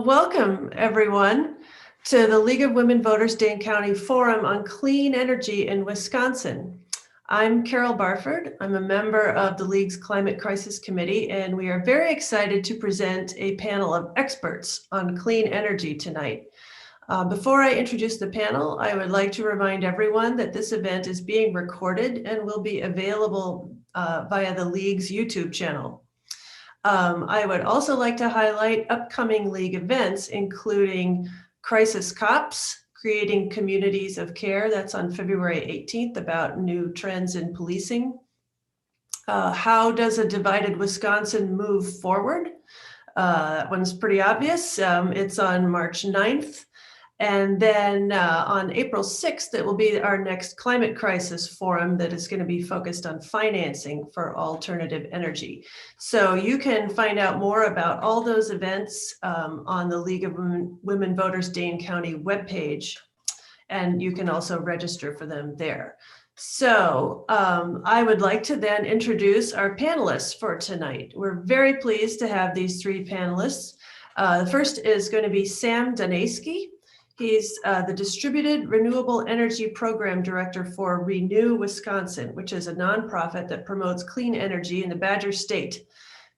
Well, welcome everyone to the League of Women Voters Dane County Forum on Clean Energy in Wisconsin. I'm Carol Barford. I'm a member of the League's Climate Crisis Committee, and we are very excited to present a panel of experts on clean energy tonight. Before I introduce the panel, I would like to remind everyone that this event is being recorded and will be available via the League's YouTube channel. I would also like to highlight upcoming League events, including Crisis Cops, Creating Communities of Care. That's on February 18th about new trends in policing. How does a divided Wisconsin move forward? That one's pretty obvious. It's on March 9th. And then on April 6th, it will be our next climate crisis forum that is going to be focused on financing for alternative energy. So you can find out more about all those events on the League of Women Voters Dane County webpage, and you can also register for them there. So I would like to then introduce our panelists for tonight. We're very pleased to have these three panelists. The first is going to be Sam Donaiski. He's the Distributed Renewable Energy Program Director for Renew Wisconsin, which is a nonprofit that promotes clean energy in the Badger State.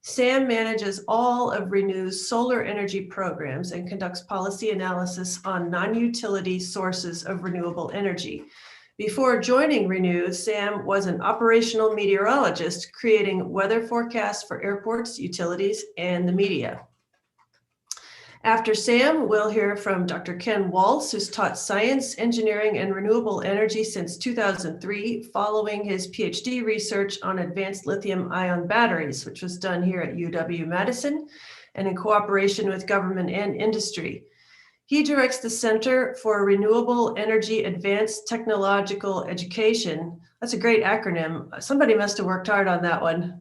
Sam manages all of Renew's solar energy programs and conducts policy analysis on non-utility sources of renewable energy. Before joining Renew, Sam was an operational meteorologist creating weather forecasts for airports, utilities, and the media. After Sam, we'll hear from Dr. Ken Waltz, who's taught science, engineering, and renewable energy since 2003, following his PhD research on advanced lithium-ion batteries, which was done here at UW-Madison and in cooperation with government and industry. He directs the Center for Renewable Energy Advanced Technological Education. That's a great acronym. Somebody must have worked hard on that one.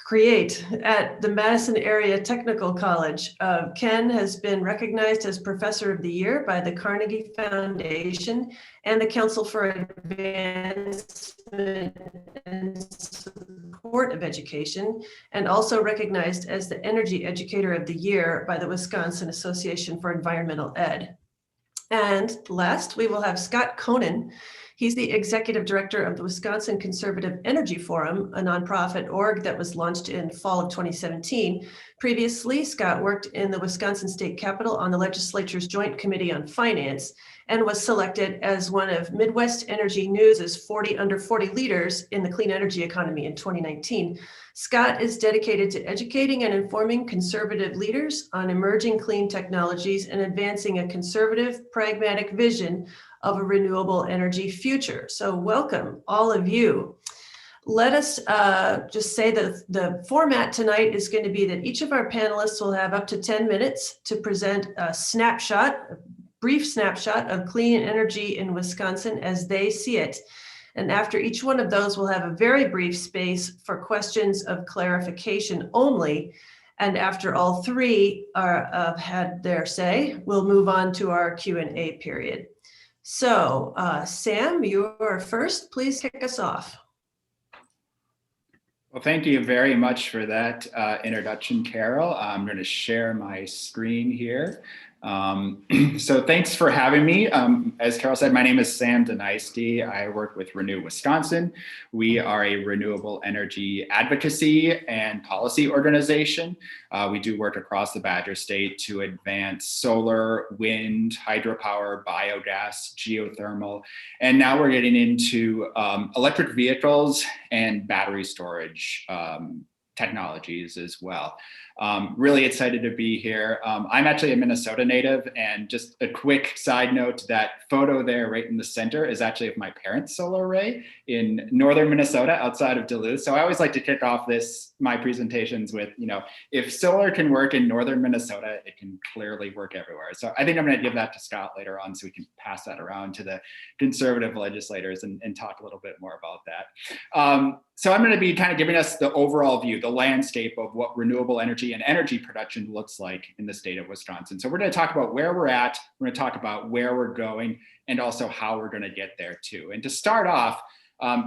CREATE at the Madison Area Technical College. Ken has been recognized as Professor of the Year by the Carnegie Foundation and the Council for Advancement and Support of Education, and also recognized as the Energy Educator of the Year by the Wisconsin Association for Environmental Ed. And last, we will have Scott Conan. He's the executive director of the Wisconsin Conservative Energy Forum, a nonprofit org that was launched in fall of 2017. Previously, Scott worked in the Wisconsin State Capitol on the legislature's Joint Committee on Finance and was selected as one of Midwest Energy News's 40 under 40 leaders in the clean energy economy in 2019. Scott is dedicated to educating and informing conservative leaders on emerging clean technologies and advancing a conservative, pragmatic vision of a renewable energy future. So welcome, all of you. Let us just say that the format tonight is going to be that each of our panelists will have up to 10 minutes to present a brief snapshot of clean energy in Wisconsin as they see it. And after each one of those, we'll have a very brief space for questions of clarification only. And after all three have had their say, we'll move on to our Q&A period. So, Sam, you are first. Please kick us off. Well, thank you very much for that introduction, Carol. I'm going to share my screen here. So thanks for having me. As Carol said, my name is Sam Donaiski. I work with Renew Wisconsin. We are a renewable energy advocacy and policy organization. We do work across the Badger State to advance solar, wind, hydropower, biogas, geothermal, and now we're getting into electric vehicles and battery storage technologies as well. Really excited to be here. I'm actually a Minnesota native, and just a quick side note, that photo there right in the center is actually of my parents' solar array in northern Minnesota outside of Duluth. So I always like to kick off my presentations with, if solar can work in northern Minnesota, it can clearly work everywhere. So I think I'm going to give that to Scott later on so we can pass that around to the conservative legislators and talk a little bit more about that. So I'm going to be kind of giving us the overall view, the landscape of what renewable energy and energy production looks like in the state of Wisconsin. So we're going to talk about where we're at, we're going to talk about where we're going, and also how we're going to get there too. And to start off,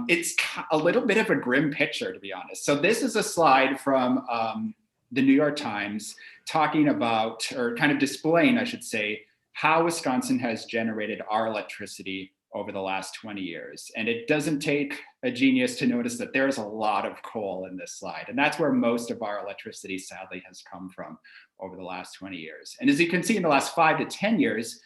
it's a little bit of a grim picture, to be honest. So this is a slide from the New York Times talking about, or kind of displaying, I should say, how Wisconsin has generated our electricity over the last 20 years. And it doesn't take a genius to notice that there's a lot of coal in this slide. And that's where most of our electricity, sadly, has come from over the last 20 years. And as you can see, in the last 5 to 10 years,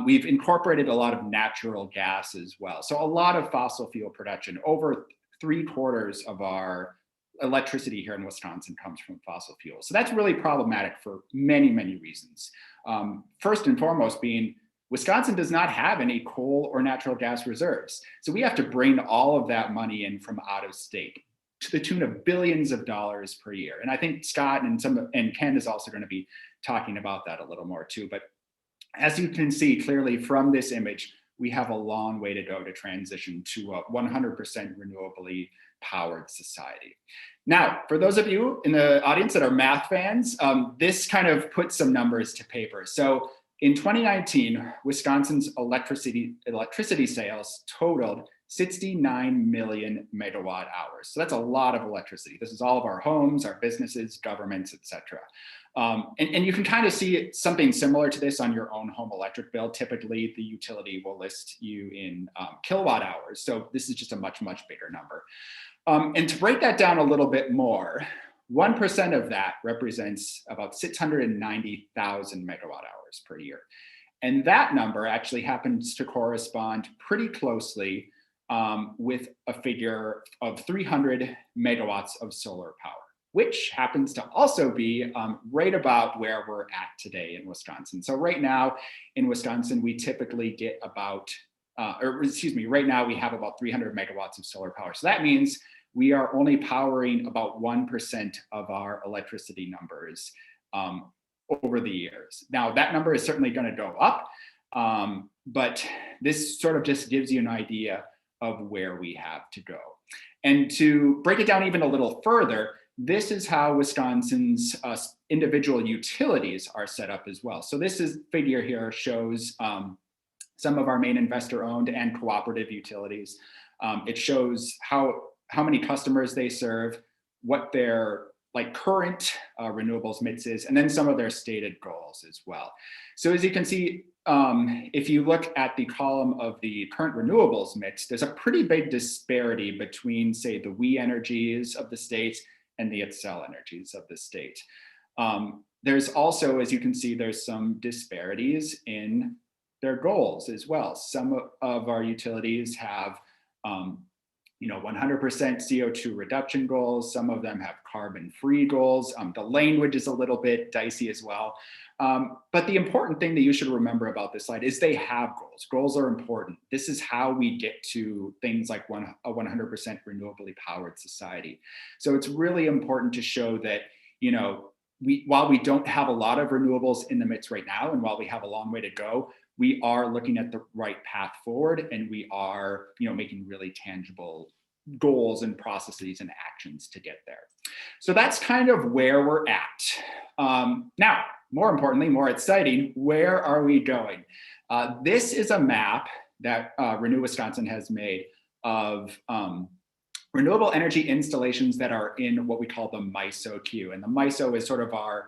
we've incorporated a lot of natural gas as well. So a lot of fossil fuel production. Over 3/4 of our electricity here in Wisconsin comes from fossil fuels. So that's really problematic for many, many reasons. First and foremost being, Wisconsin does not have any coal or natural gas reserves. So we have to bring all of that money in from out of state to the tune of billions of dollars per year. And I think Scott and Ken is also going to be talking about that a little more too. But as you can see clearly from this image, we have a long way to go to transition to a 100% renewably powered society. Now, for those of you in the audience that are math fans, this kind of puts some numbers to paper. So in 2019, Wisconsin's electricity sales totaled 69 million megawatt hours. So that's a lot of electricity. This is all of our homes, our businesses, governments, et cetera. And you can kind of see something similar to this on your own home electric bill. Typically, the utility will list you in kilowatt hours. So this is just a much, much bigger number. And to break that down a little bit more, 1% of that represents about 690,000 megawatt hours per year. And that number actually happens to correspond pretty closely with a figure of 300 megawatts of solar power, which happens to also be right about where we're at today in Wisconsin. So right now in Wisconsin, we typically get about, right now we have about 300 megawatts of solar power. So that means we are only powering about 1% of our electricity numbers over the years. Now that number is certainly going to go up, but this sort of just gives you an idea of where we have to go. And to break it down even a little further, this is how Wisconsin's individual utilities are set up as well. So this figure here shows some of our main investor-owned and cooperative utilities. It shows how many customers they serve, what their current renewables mix is, and then some of their stated goals as well. So as you can see, if you look at the column of the current renewables mix, there's a pretty big disparity between, say, the we energies of the state and the Xcel energies of the state. There's also, as you can see, there's some disparities in their goals as well. Some of our utilities have 100% CO2 reduction goals. Some of them have carbon-free goals. The language is a little bit dicey as well. But the important thing that you should remember about this slide is they have goals. Goals are important. This is how we get to things like a 100% renewably powered society. So it's really important to show that, while we don't have a lot of renewables in the mix right now, and while we have a long way to go, we are looking at the right path forward, and we are, making really tangible goals and processes and actions to get there. So that's kind of where we're at. Now, more importantly, more exciting, where are we going? This is a map that Renew Wisconsin has made of renewable energy installations that are in what we call the MISO queue. And the MISO is sort of our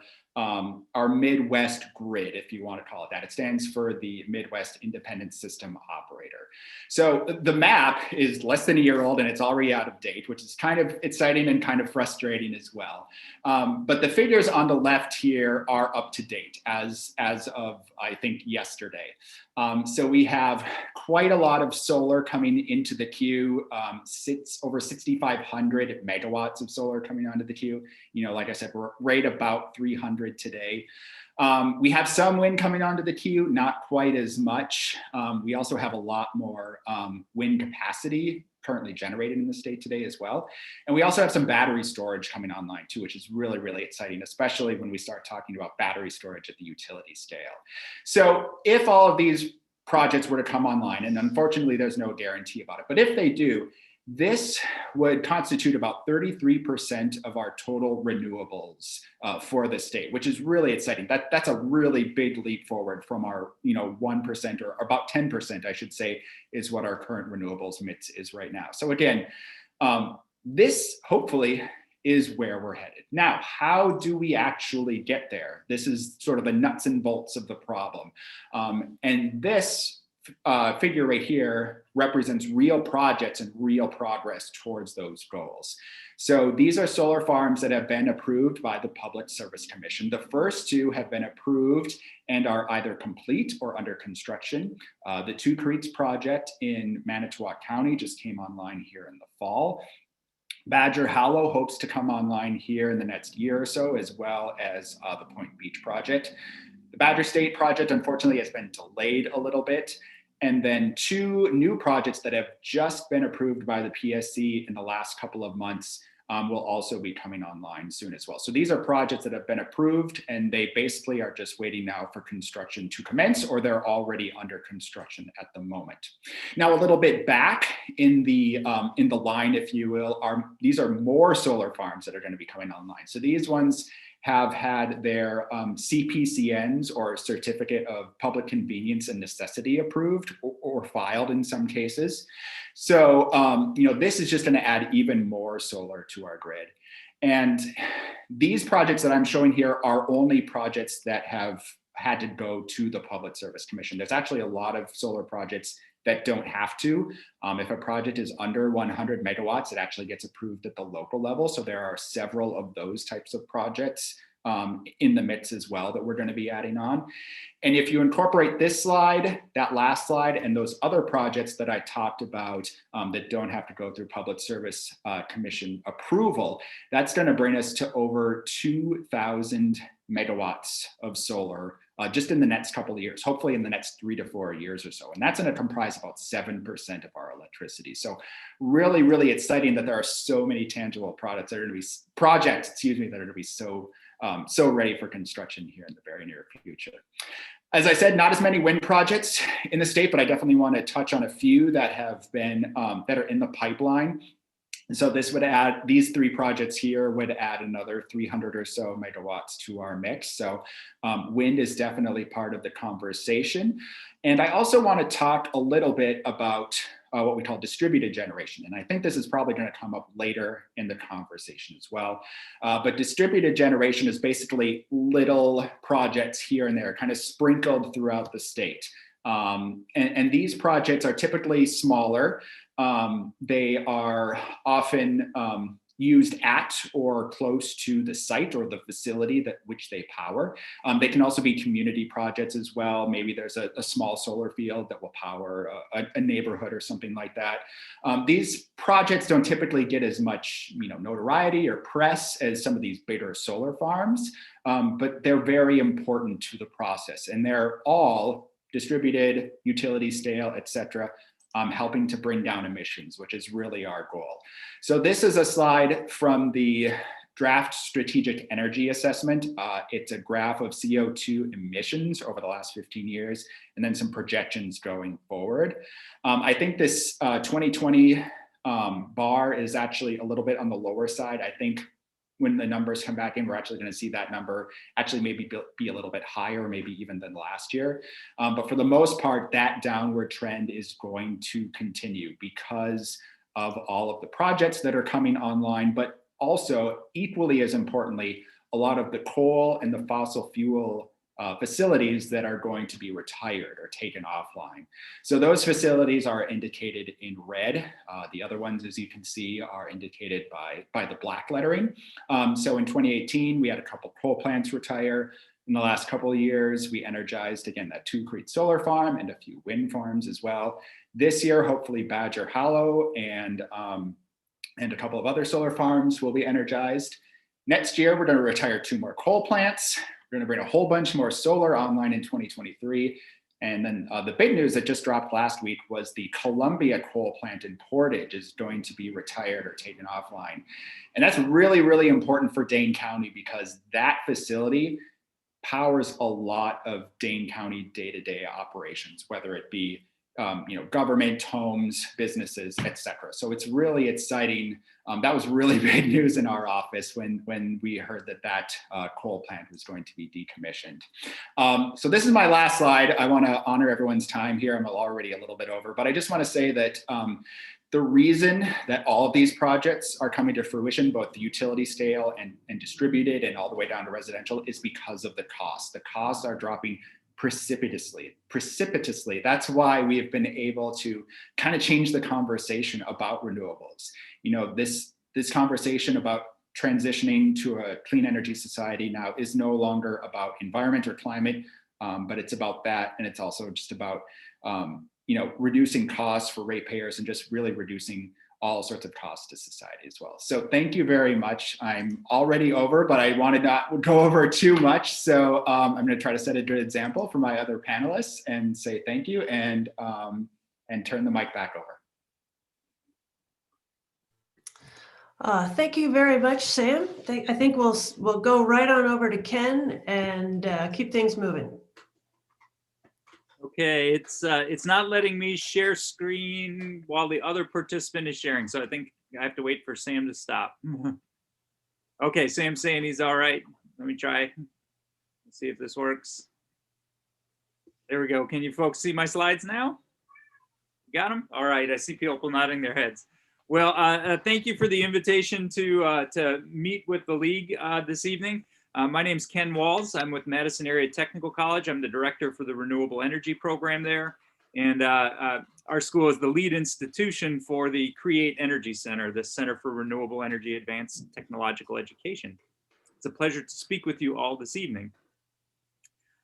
Midwest grid, if you want to call it that. It stands for the Midwest Independent System Operator. So the map is less than a year old and it's already out of date, which is kind of exciting and kind of frustrating as well. But the figures on the left here are up to date as of, I think, yesterday. So we have quite a lot of solar coming into the queue, over 6,500 megawatts of solar coming onto the queue. Like I said, we're right about 300 today. We have some wind coming onto the queue, not quite as much. We also have a lot more wind capacity currently generated in the state today as well. And we also have some battery storage coming online too, which is really, really exciting, especially when we start talking about battery storage at the utility scale. So if all of these projects were to come online, and unfortunately there's no guarantee about it, but if they do, this would constitute about 33% of our total renewables for the state, which is really exciting. That's a really big leap forward from our 1%, or about 10%, I should say, is what our current renewables mix is right now. So again, this hopefully is where we're headed. Now, how do we actually get there? This is sort of the nuts and bolts of the problem. And this figure right here represents real projects and real progress towards those goals. So these are solar farms that have been approved by the Public Service Commission. The first two have been approved and are either complete or under construction. The Two Creeks project in Manitowoc County just came online here in the fall. Badger Hollow hopes to come online here in the next year or so, as well as the Point Beach project. The Badger State project, unfortunately, has been delayed a little bit. And then two new projects that have just been approved by the PSC in the last couple of months will also be coming online soon as well. So these are projects that have been approved, and they basically are just waiting now for construction to commence, or they're already under construction at the moment. Now, a little bit back in the line, if you will, these are more solar farms that are going to be coming online. So these ones have had their CPCNs, or Certificate of Public Convenience and Necessity, approved or filed in some cases. So, this is just going to add even more solar to our grid. And these projects that I'm showing here are only projects that have had to go to the Public Service Commission. There's actually a lot of solar projects that don't have to. If a project is under 100 megawatts, it actually gets approved at the local level. So there are several of those types of projects in the mix as well that we're going to be adding on. And if you incorporate this slide, that last slide, and those other projects that I talked about that don't have to go through Public Service Commission approval, that's going to bring us to over 2,000 megawatts of solar just in the next couple of years, hopefully in the next 3 to 4 years or so. And that's going to comprise about 7% of our electricity. So really, really exciting that there are so many tangible projects that are going to be so ready for construction here in the very near future. As I said, not as many wind projects in the state, but I definitely want to touch on a few that have been that are in the pipeline. And so these three projects here would add another 300 or so megawatts to our mix. So wind is definitely part of the conversation. And I also want to talk a little bit about what we call distributed generation. And I think this is probably going to come up later in the conversation as well. But distributed generation is basically little projects here and there, kind of sprinkled throughout the state. And these projects are typically smaller. They are often used at or close to the site or the facility which they power. They can also be community projects as well. Maybe there's a small solar field that will power a neighborhood or something like that. These projects don't typically get as much notoriety or press as some of these bigger solar farms, but they're very important to the process. And they're all distributed, utility scale, et cetera, helping to bring down emissions, which is really our goal. So this is a slide from the draft strategic energy assessment. It's a graph of CO2 emissions over the last 15 years, and then some projections going forward. I think this 2020 bar is actually a little bit on the lower side. I think when the numbers come back in, we're actually going to see that number actually maybe be a little bit higher, maybe even than last year. But for the most part, that downward trend is going to continue because of all of the projects that are coming online, but also equally as importantly, a lot of the coal and the fossil fuel facilities that are going to be retired or taken offline. So those facilities are indicated in red. The other ones, as you can see, are indicated by the black lettering. So in 2018, we had a couple coal plants retire. In the last couple of years, we energized, again, that Two Creeks solar farm and a few wind farms as well. This year, hopefully Badger Hollow and a couple of other solar farms will be energized. Next year, we're going to retire 2 more coal plants. We're going to bring a whole bunch more solar online in 2023. And then the big news that just dropped last week was the Columbia coal plant in Portage is going to be retired or taken offline. And that's really, really important for Dane County because that facility powers a lot of Dane County day-to-day operations, whether it be government, homes, businesses, et cetera. So it's really exciting. That was really big news in our office when we heard that coal plant was going to be decommissioned. So this is my last slide. I want to honor everyone's time here. I'm already a little bit over, but I just want to say that The reason that all of these projects are coming to fruition, both the utility scale and distributed and all the way down to residential, is because of the cost. The costs are dropping precipitously. That's why we have been able to kind of change the conversation about renewables. You know, this conversation about transitioning to a clean energy society now is no longer about environment or climate, but it's about that, and it's also just about you know, reducing costs for ratepayers and just really reducing all sorts of costs to society as well. So thank you very much. I'm already over, but I wanted not go over too much. So I'm going to try to set a good example for my other panelists and say thank you and turn the mic back over. Thank you very much, Sam. I think we'll go right on over to Ken and keep things moving. Okay, it's not letting me share screen while the other participant is sharing, so I think I have to wait for Sam to stop. Okay, Sam's saying he's all right. Let me try. Let's see if this works. There we go. Can you folks see my slides now? Got them? All right, I see people nodding their heads. Well, thank you for the invitation to meet with the League this evening. My name's Ken Walls. I'm with Madison Area Technical College. I'm the director for the Renewable Energy Program there. And our school is the lead institution for the Create Energy Center, the Center for Renewable Energy Advanced Technological Education. It's a pleasure to speak with you all this evening.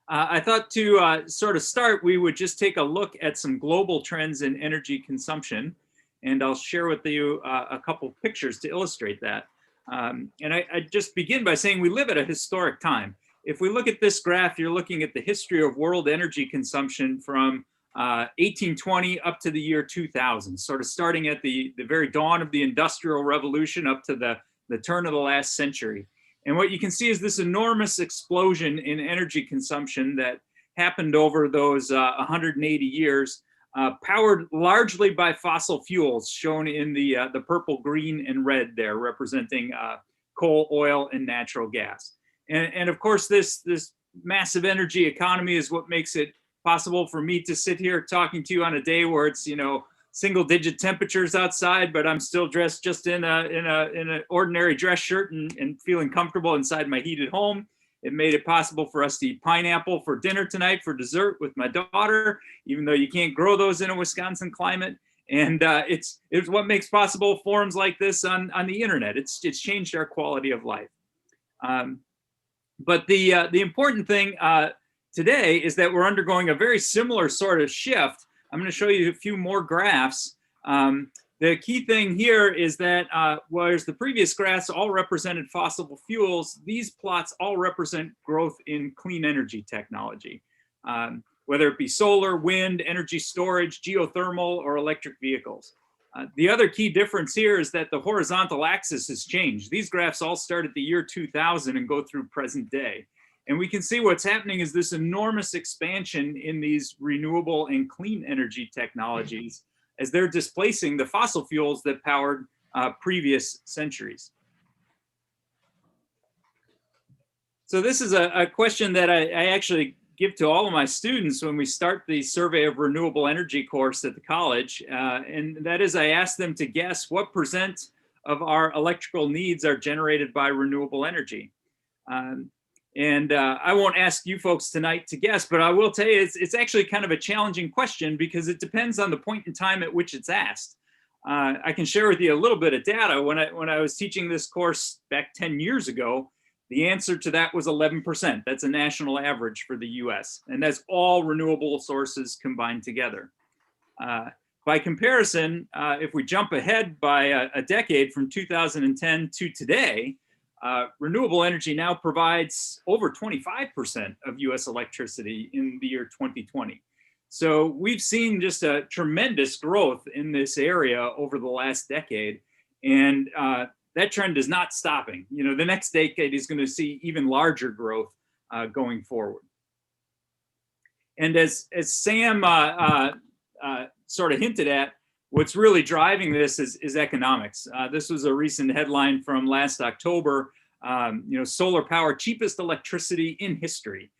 I thought to sort of start, we would just take a look at some global trends in energy consumption. And I'll share with you a couple pictures to illustrate that. And I just begin by saying we live at a historic time. If we look at this graph, you're looking at the history of world energy consumption from 1820 up to the year 2000, sort of starting at the very dawn of the Industrial Revolution up to the turn of the last century. And what you can see is this enormous explosion in energy consumption that happened over those 180 years. Powered largely by fossil fuels, shown in the purple, green, and red there, representing coal, oil, and natural gas. And of course, this massive energy economy is what makes it possible for me to sit here talking to you on a day where it's, you know, single-digit temperatures outside, but I'm still dressed just in an ordinary dress shirt and feeling comfortable inside my heated home. It made it possible for us to eat pineapple for dinner tonight for dessert with my daughter, even though you can't grow those in a Wisconsin climate. And it's what makes possible forums like this on the internet. It's changed our quality of life. But the important thing today is that we're undergoing a very similar sort of shift. I'm going to show you a few more graphs. The key thing here is that whereas the previous graphs all represented fossil fuels, these plots all represent growth in clean energy technology, whether it be solar, wind, energy storage, geothermal, or electric vehicles. The other key difference here is that the horizontal axis has changed. These graphs all start at the year 2000 and go through present day. And we can see what's happening is this enormous expansion in these renewable and clean energy technologies as they're displacing the fossil fuels that powered previous centuries. So this is a question that I actually give to all of my students when we start the Survey of Renewable Energy course at the college. And that is, I ask them to guess what % of our electrical needs are generated by renewable energy. I won't ask you folks tonight to guess, but I will tell you it's actually kind of a challenging question because it depends on the point in time at which it's asked. I can share with you a little bit of data. When I was teaching this course back 10 years ago, the answer to that was 11%. That's a national average for the US, and that's all renewable sources combined together. By comparison, if we jump ahead by a decade from 2010 to today, renewable energy now provides over 25% of US electricity in the year 2020. So we've seen just a tremendous growth in this area over the last decade. And that trend is not stopping. You know, the next decade is going to see even larger growth going forward. And as Sam sort of hinted at, what's really driving this is economics. This was a recent headline from last October. You know, solar power, cheapest electricity in history.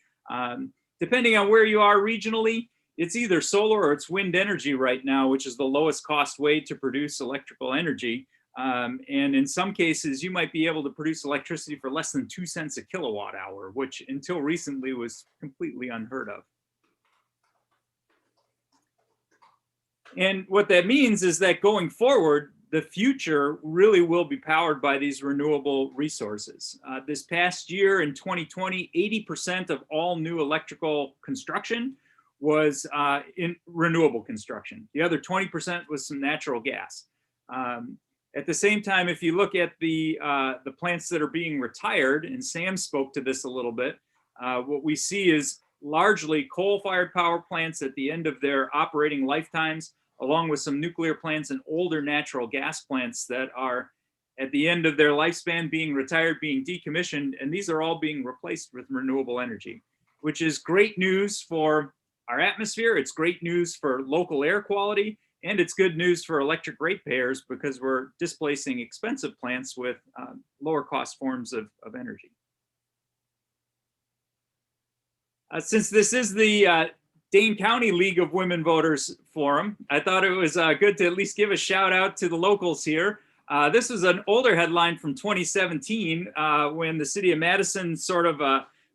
Depending on where you are regionally, it's either solar or it's wind energy right now, which is the lowest cost way to produce electrical energy. And in some cases, you might be able to produce electricity for less than 2 cents a kilowatt hour, which until recently was completely unheard of. And what that means is that going forward, the future really will be powered by these renewable resources. This past year in 2020, 80% of all new electrical construction was in renewable construction. The other 20% was some natural gas. At the same time, if you look at the plants that are being retired, and Sam spoke to this a little bit, what we see is largely coal-fired power plants at the end of their operating lifetimes, along with some nuclear plants and older natural gas plants that are at the end of their lifespan being retired, being decommissioned, and these are all being replaced with renewable energy, which is great news for our atmosphere, it's great news for local air quality, and it's good news for electric ratepayers because we're displacing expensive plants with lower cost forms of energy. Since this is the Dane County League of Women Voters Forum, I thought it was good to at least give a shout out to the locals here. This is an older headline from 2017 when the city of Madison sort of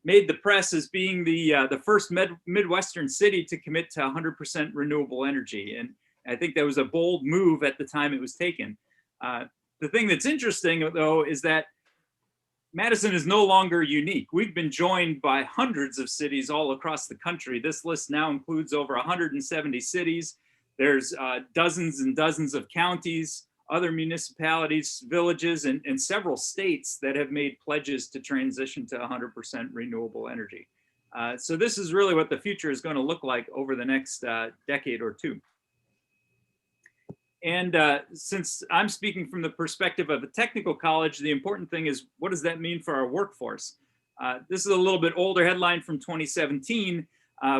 made the press as being the first Midwestern city to commit to 100% renewable energy. And I think that was a bold move at the time it was taken. The thing that's interesting, though, is that Madison is no longer unique. We've been joined by hundreds of cities all across the country. This list now includes over 170 cities. There's dozens and dozens of counties, other municipalities, villages, and several states that have made pledges to transition to 100% renewable energy. So this is really what the future is going to look like over the next decade or two. And since I'm speaking from the perspective of a technical college, the important thing is, what does that mean for our workforce? This is a little bit older headline from 2017,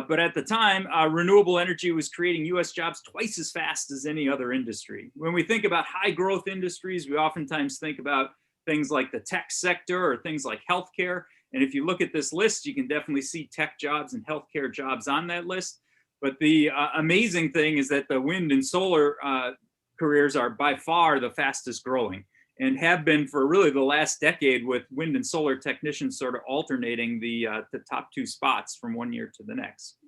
but at the time, renewable energy was creating US jobs twice as fast as any other industry. When we think about high growth industries, we oftentimes think about things like the tech sector or things like healthcare. And if you look at this list, you can definitely see tech jobs and healthcare jobs on that list. But the amazing thing is that the wind and solar careers are by far the fastest growing and have been for really the last decade, with wind and solar technicians sort of alternating the top two spots from one year to the next.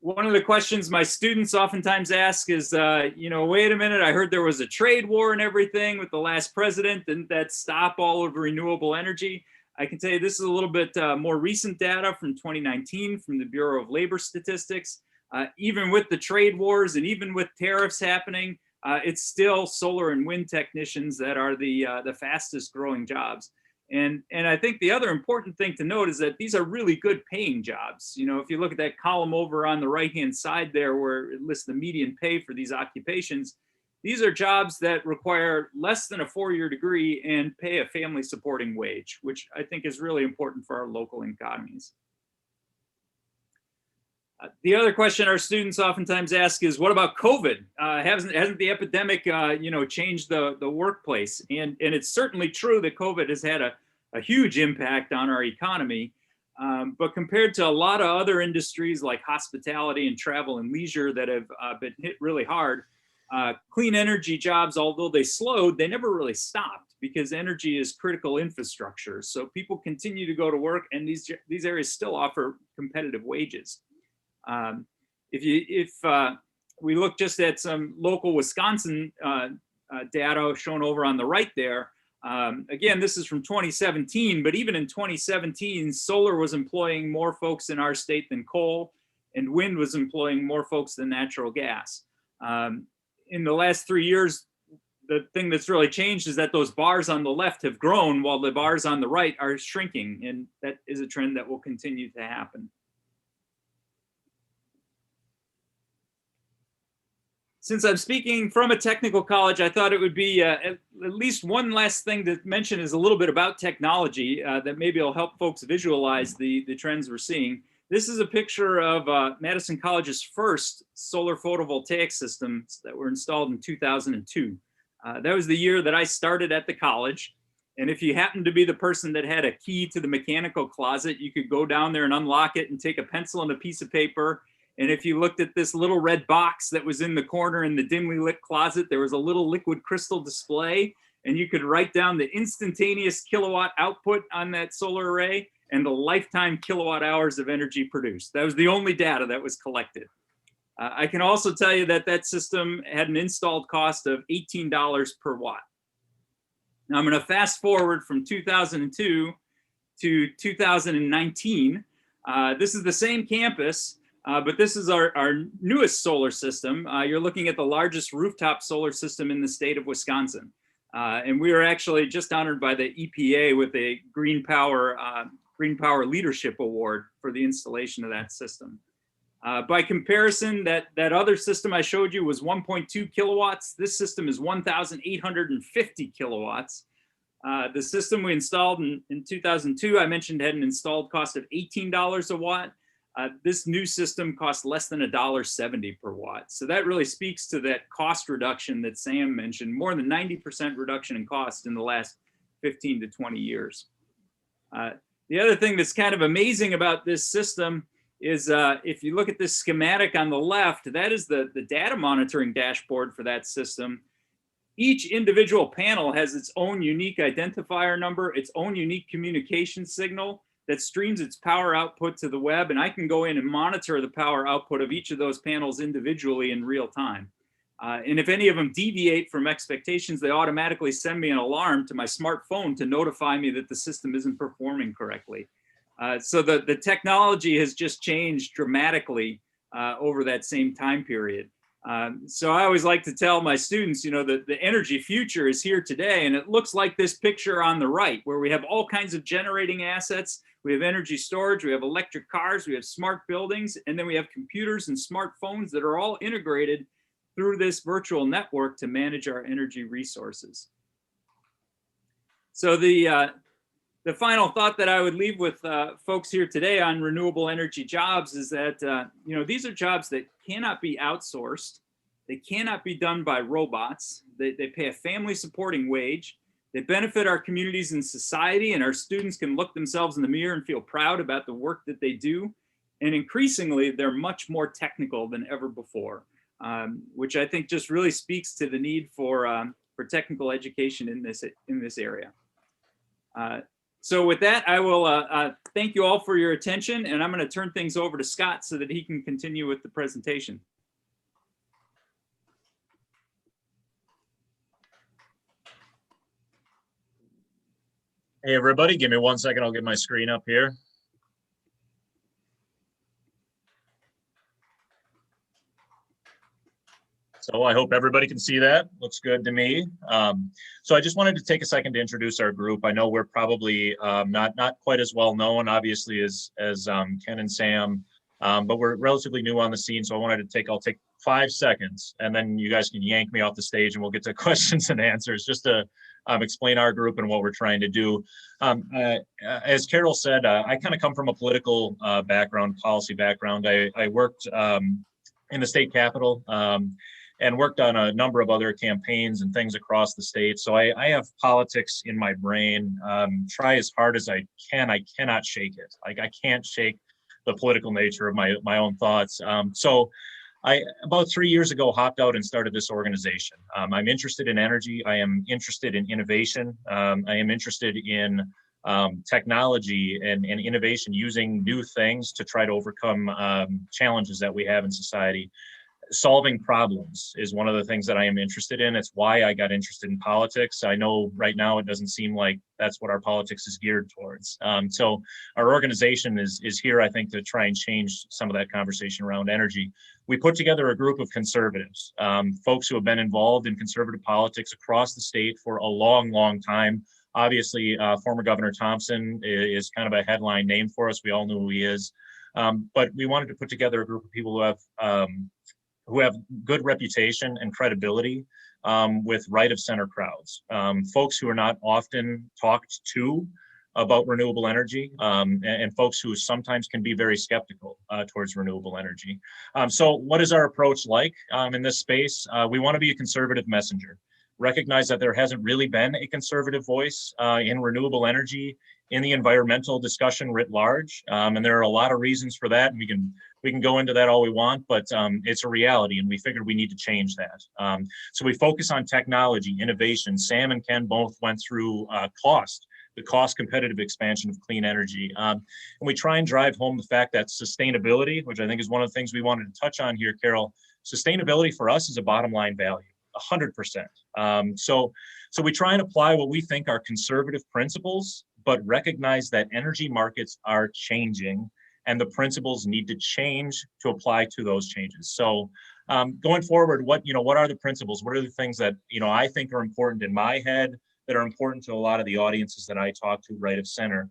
One of the questions my students oftentimes ask is, wait a minute, I heard there was a trade war and everything with the last president. Didn't that stop all of renewable energy? I can tell you this is a little bit more recent data from 2019 from the Bureau of Labor Statistics. Even with the trade wars and even with tariffs happening, it's still solar and wind technicians that are the fastest growing jobs. And I think the other important thing to note is that these are really good paying jobs. You know, if you look at that column over on the right-hand side there where it lists the median pay for these occupations, these are jobs that require less than a 4-year degree and pay a family supporting wage, which I think is really important for our local economies. The other question our students oftentimes ask is, what about COVID? Hasn't the epidemic, changed the workplace? And it's certainly true that COVID has had a huge impact on our economy. But compared to a lot of other industries like hospitality and travel and leisure that have been hit really hard, clean energy jobs, although they slowed, they never really stopped because energy is critical infrastructure. So people continue to go to work, and these areas still offer competitive wages. If we look just at some local Wisconsin data shown over on the right there, again, this is from 2017, but even in 2017, solar was employing more folks in our state than coal, and wind was employing more folks than natural gas. In the last 3 years, the thing that's really changed is that those bars on the left have grown while the bars on the right are shrinking, and that is a trend that will continue to happen. Since I'm speaking from a technical college, I thought it would be at least one last thing to mention is a little bit about technology that maybe will help folks visualize the trends we're seeing. This is a picture of Madison College's first solar photovoltaic systems that were installed in 2002. That was the year that I started at the college. And if you happened to be the person that had a key to the mechanical closet, you could go down there and unlock it and take a pencil and a piece of paper. And if you looked at this little red box that was in the corner in the dimly lit closet, there was a little liquid crystal display, and you could write down the instantaneous kilowatt output on that solar array and the lifetime kilowatt hours of energy produced. That was the only data that was collected. I can also tell you that that system had an installed cost of $18 per watt. Now I'm going to fast forward from 2002 to 2019. This is the same campus, but this is our newest solar system. You're looking at the largest rooftop solar system in the state of Wisconsin. And we were actually just honored by the EPA with a Green Power Leadership Award for the installation of that system. By comparison, that other system I showed you was 1.2 kilowatts. This system is 1,850 kilowatts. The system we installed in 2002, I mentioned, had an installed cost of $18 a watt. This new system costs less than $1.70 per watt. So that really speaks to that cost reduction that Sam mentioned, more than 90% reduction in cost in the last 15 to 20 years. The other thing that's kind of amazing about this system is if you look at this schematic on the left, that is the data monitoring dashboard for that system. Each individual panel has its own unique identifier number, its own unique communication signal that streams its power output to the web. And I can go in and monitor the power output of each of those panels individually in real time. And if any of them deviate from expectations, they automatically send me an alarm to my smartphone to notify me that the system isn't performing correctly. So the technology has just changed dramatically over that same time period. So I always like to tell my students, you know, that the energy future is here today, and it looks like this picture on the right, where we have all kinds of generating assets. We have energy storage, we have electric cars, we have smart buildings, and then we have computers and smartphones that are all integrated through this virtual network to manage our energy resources. So the final thought that I would leave with folks here today on renewable energy jobs is that you know, these are jobs that cannot be outsourced. They cannot be done by robots. They pay a family supporting wage. They benefit our communities and society, and our students can look themselves in the mirror and feel proud about the work that they do. And increasingly, they're much more technical than ever before, which I think just really speaks to the need for technical education in this area. So with that, I will thank you all for your attention, and I'm going to turn things over to Scott so that he can continue with the presentation. Hey, everybody, give me 1 second. I'll get my screen up here. So I hope everybody can see that. Looks good to me. So I just wanted to take a second to introduce our group. I know we're probably not quite as well known, obviously, as Ken and Sam, but we're relatively new on the scene. So I wanted to I'll take 5 seconds, and then you guys can yank me off the stage, and we'll get to questions and answers, just to explain our group and what we're trying to do. As Carol said, I kind of come from a political background, policy background. I worked in the state capitol. And worked on a number of other campaigns and things across the state. So I have politics in my brain. Try as hard as I can, I cannot shake it. Like, I can't shake the political nature of my own thoughts. So I, about 3 years ago, hopped out and started this organization. I'm interested in energy. I am interested in innovation. I am interested in technology and innovation, using new things to try to overcome challenges that we have in society. Solving problems is one of the things that I am interested in. It's why I got interested in politics. I know right now it doesn't seem like that's what our politics is geared towards. So our organization is here, I think, to try and change some of that conversation around energy. We put together a group of conservatives, folks who have been involved in conservative politics across the state for a long, long time. Obviously, former Governor Thompson is kind of a headline name for us. We all know who he is. But we wanted to put together a group of people who have good reputation and credibility with right of center crowds, folks who are not often talked to about renewable energy, and folks who sometimes can be very skeptical towards renewable energy. So what is our approach like in this space? We want to be a conservative messenger. recognize that there hasn't really been a conservative voice in renewable energy, in the environmental discussion writ large. And there are a lot of reasons for that. And we can go into that all we want, but it's a reality, and we figured we need to change that. So we focus on technology, innovation. Sam and Ken both went through the cost competitive expansion of clean energy. And we try and drive home the fact that sustainability, which I think is one of the things we wanted to touch on here, Carol, sustainability for us is a bottom line value, 100%. So we try and apply what we think are conservative principles, but recognize that energy markets are changing and the principles need to change to apply to those changes. So going forward, what are the principles? What are the things that, I think are important in my head, that are important to a lot of the audiences that I talk to right of center?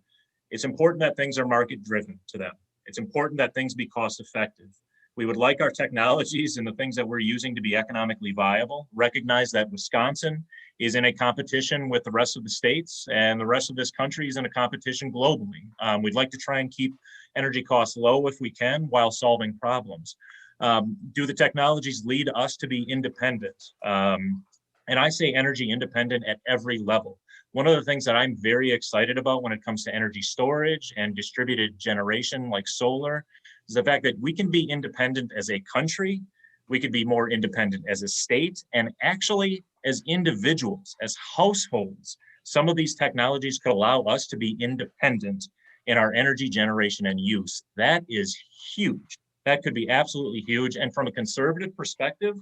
It's important that things are market driven to them. It's important that things be cost effective. We would like our technologies and the things that we're using to be economically viable. Recognize that Wisconsin is in a competition with the rest of the states, and the rest of this country is in a competition globally. We'd like to try and keep energy costs low if we can while solving problems. Do the technologies lead us to be independent? And I say energy independent at every level. One of the things that I'm very excited about when it comes to energy storage and distributed generation like solar is the fact that we can be independent as a country, we could be more independent as a state, and actually as individuals, as households. Some of these technologies could allow us to be independent in our energy generation and use. That is huge. That could be absolutely huge. And from a conservative perspective,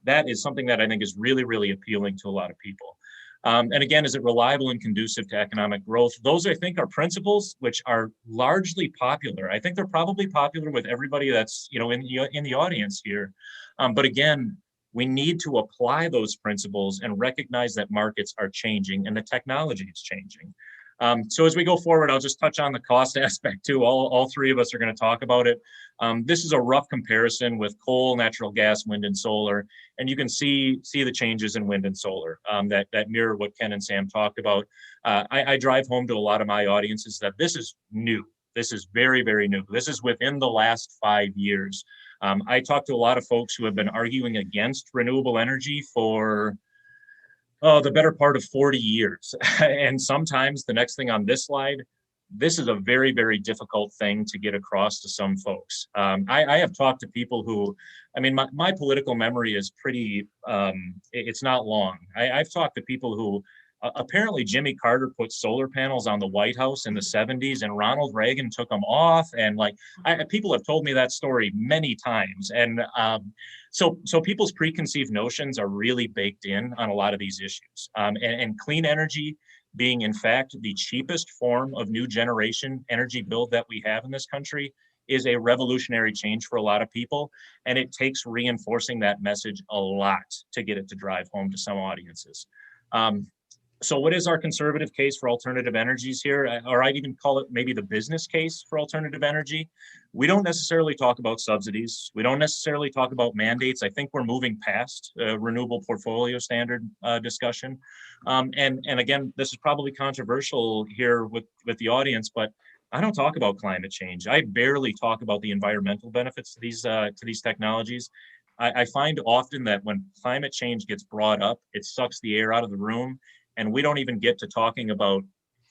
that is something that I think is really, really appealing to a lot of people. And again, is it reliable and conducive to economic growth? Those, I think, are principles which are largely popular. I think they're probably popular with everybody that's in the audience here. But again, we need to apply those principles and recognize that markets are changing and the technology is changing. So as we go forward, I'll just touch on the cost aspect too. All three of us are going to talk about it. This is a rough comparison with coal, natural gas, wind, and solar. And you can see the changes in wind and solar that mirror what Ken and Sam talked about. I drive home to a lot of my audiences that this is new. This is very, very new. This is within the last 5 years. I talk to a lot of folks who have been arguing against renewable energy for the better part of 40 years. And sometimes the next thing on this slide, this is a very, very difficult thing to get across to some folks. I have talked to people who, my political memory is pretty, it's not long. I've talked to people who, apparently Jimmy Carter put solar panels on the White House in the 70s and Ronald Reagan took them off. And people have told me that story many times. And so people's preconceived notions are really baked in on a lot of these issues. And clean energy being in fact the cheapest form of new generation energy build that we have in this country is a revolutionary change for a lot of people. And it takes reinforcing that message a lot to get it to drive home to some audiences. So what is our conservative case for alternative energies here? Or I'd even call it maybe the business case for alternative energy. We don't necessarily talk about subsidies. We don't necessarily talk about mandates. I think we're moving past renewable portfolio standard discussion. And again, this is probably controversial here with the audience, but I don't talk about climate change. I barely talk about the environmental benefits to these technologies. I find often that when climate change gets brought up, it sucks the air out of the room. And we don't even get to talking about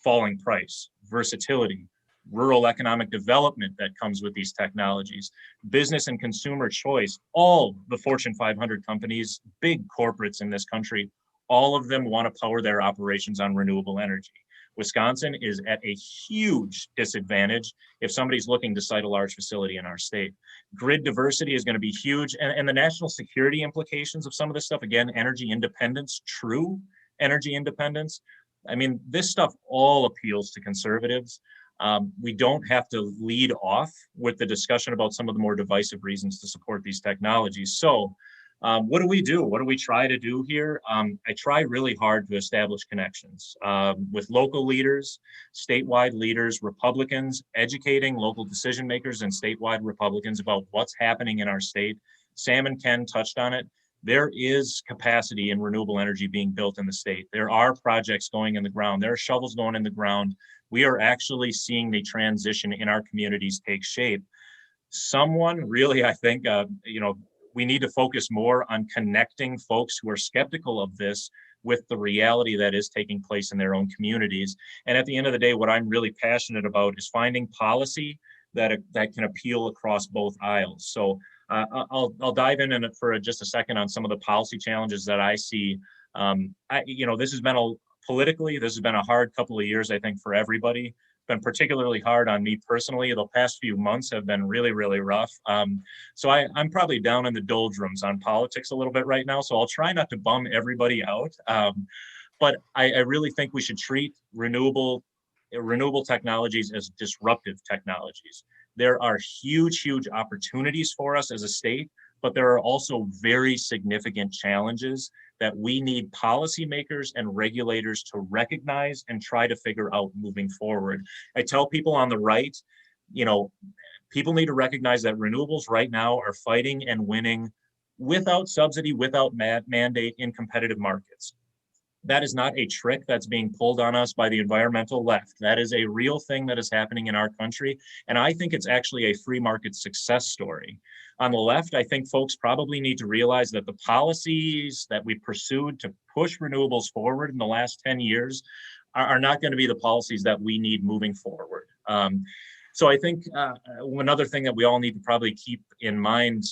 falling price, versatility, rural economic development that comes with these technologies, business and consumer choice. All the Fortune 500 companies, big corporates in this country, all of them want to power their operations on renewable energy. Wisconsin is at a huge disadvantage if somebody's looking to site a large facility in our state. Grid diversity is going to be huge. And the national security implications of some of this stuff, again, energy independence, true energy independence. This stuff all appeals to conservatives. We don't have to lead off with the discussion about some of the more divisive reasons to support these technologies. So what do we do? What do we try to do here? I try really hard to establish connections with local leaders, statewide leaders, Republicans, educating local decision makers and statewide Republicans about what's happening in our state. Sam and Ken touched on it. There is capacity in renewable energy being built in the state. There are projects going in the ground. There are shovels going in the ground. We are actually seeing the transition in our communities take shape. Someone really, I think, we need to focus more on connecting folks who are skeptical of this with the reality that is taking place in their own communities. And at the end of the day, what I'm really passionate about is finding policy that can appeal across both aisles. So I'll dive in for just a second on some of the policy challenges that I see. This has been politically, this has been a hard couple of years, I think, for everybody. Been particularly hard on me personally. The past few months have been really, really rough. So I'm probably down in the doldrums on politics a little bit right now. So I'll try not to bum everybody out. But I really think we should treat renewable technologies as disruptive technologies. There are huge, huge opportunities for us as a state, but there are also very significant challenges that we need policymakers and regulators to recognize and try to figure out moving forward. I tell people on the right, people need to recognize that renewables right now are fighting and winning without subsidy, without mandate in competitive markets. That is not a trick that's being pulled on us by the environmental left. That is a real thing that is happening in our country. And I think it's actually a free market success story. On the left, I think folks probably need to realize that the policies that we pursued to push renewables forward in the last 10 years are not going to be the policies that we need moving forward. So I think another thing that we all need to probably keep in mind,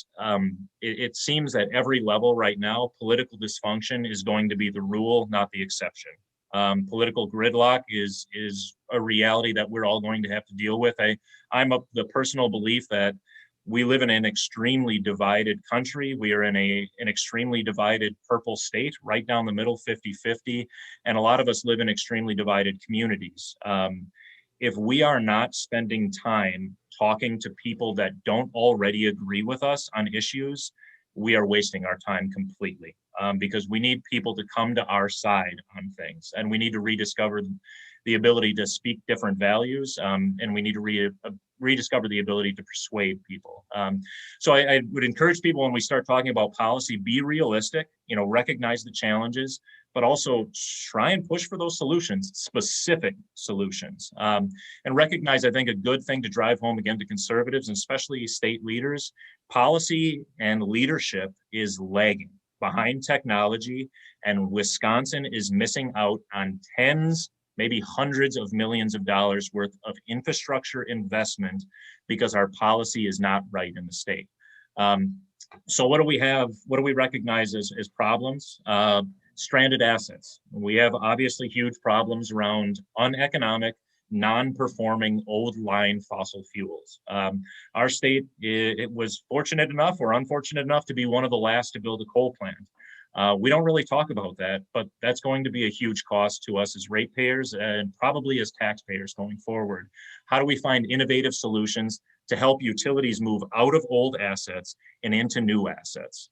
it seems at every level right now, political dysfunction is going to be the rule, not the exception. Political gridlock is a reality that we're all going to have to deal with. I'm of the personal belief that we live in an extremely divided country. We are in an extremely divided purple state, right down the middle, 50-50. And a lot of us live in extremely divided communities. If we are not spending time talking to people that don't already agree with us on issues, we are wasting our time completely, because we need people to come to our side on things, and we need to rediscover the ability to speak different values, and we need to rediscover the ability to persuade people. So I would encourage people, when we start talking about policy, be realistic, recognize the challenges, but also try and push for those solutions, specific solutions. And recognize, I think, a good thing to drive home again to conservatives, and especially state leaders, policy and leadership is lagging behind technology, and Wisconsin is missing out on tens, maybe hundreds of millions of dollars worth of infrastructure investment because our policy is not right in the state. So what do we have? What do we recognize as problems? Stranded assets. We have obviously huge problems around uneconomic, non-performing old line fossil fuels. Our state, it was fortunate enough or unfortunate enough to be one of the last to build a coal plant. We don't really talk about that, but that's going to be a huge cost to us as ratepayers and probably as taxpayers going forward. How do we find innovative solutions to help utilities move out of old assets and into new assets?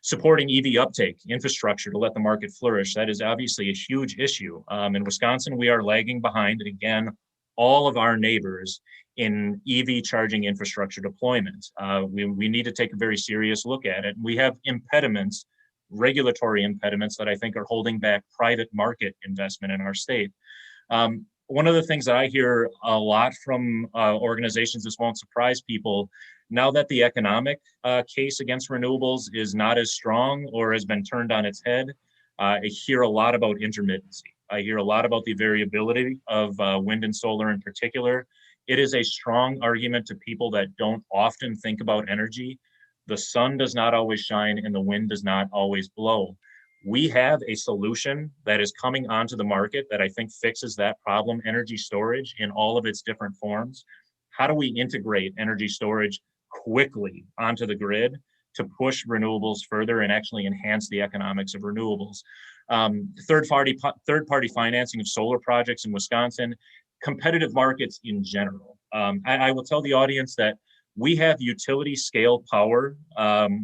Supporting EV uptake, infrastructure to let the market flourish. That is obviously a huge issue. In Wisconsin, we are lagging behind, again, all of our neighbors in EV charging infrastructure deployment. We need to take a very serious look at it. We have impediments, regulatory impediments, that I think are holding back private market investment in our state. One of the things that I hear a lot from organizations, this won't surprise people, now that the economic case against renewables is not as strong or has been turned on its head, I hear a lot about intermittency. I hear a lot about the variability of wind and solar in particular. It is a strong argument to people that don't often think about energy. The sun does not always shine and the wind does not always blow. We have a solution that is coming onto the market that I think fixes that problem, energy storage in all of its different forms. How do we integrate energy storage quickly onto the grid to push renewables further and actually enhance the economics of renewables? Third-party financing of solar projects in Wisconsin, competitive markets in general. I will tell the audience that we have utility scale power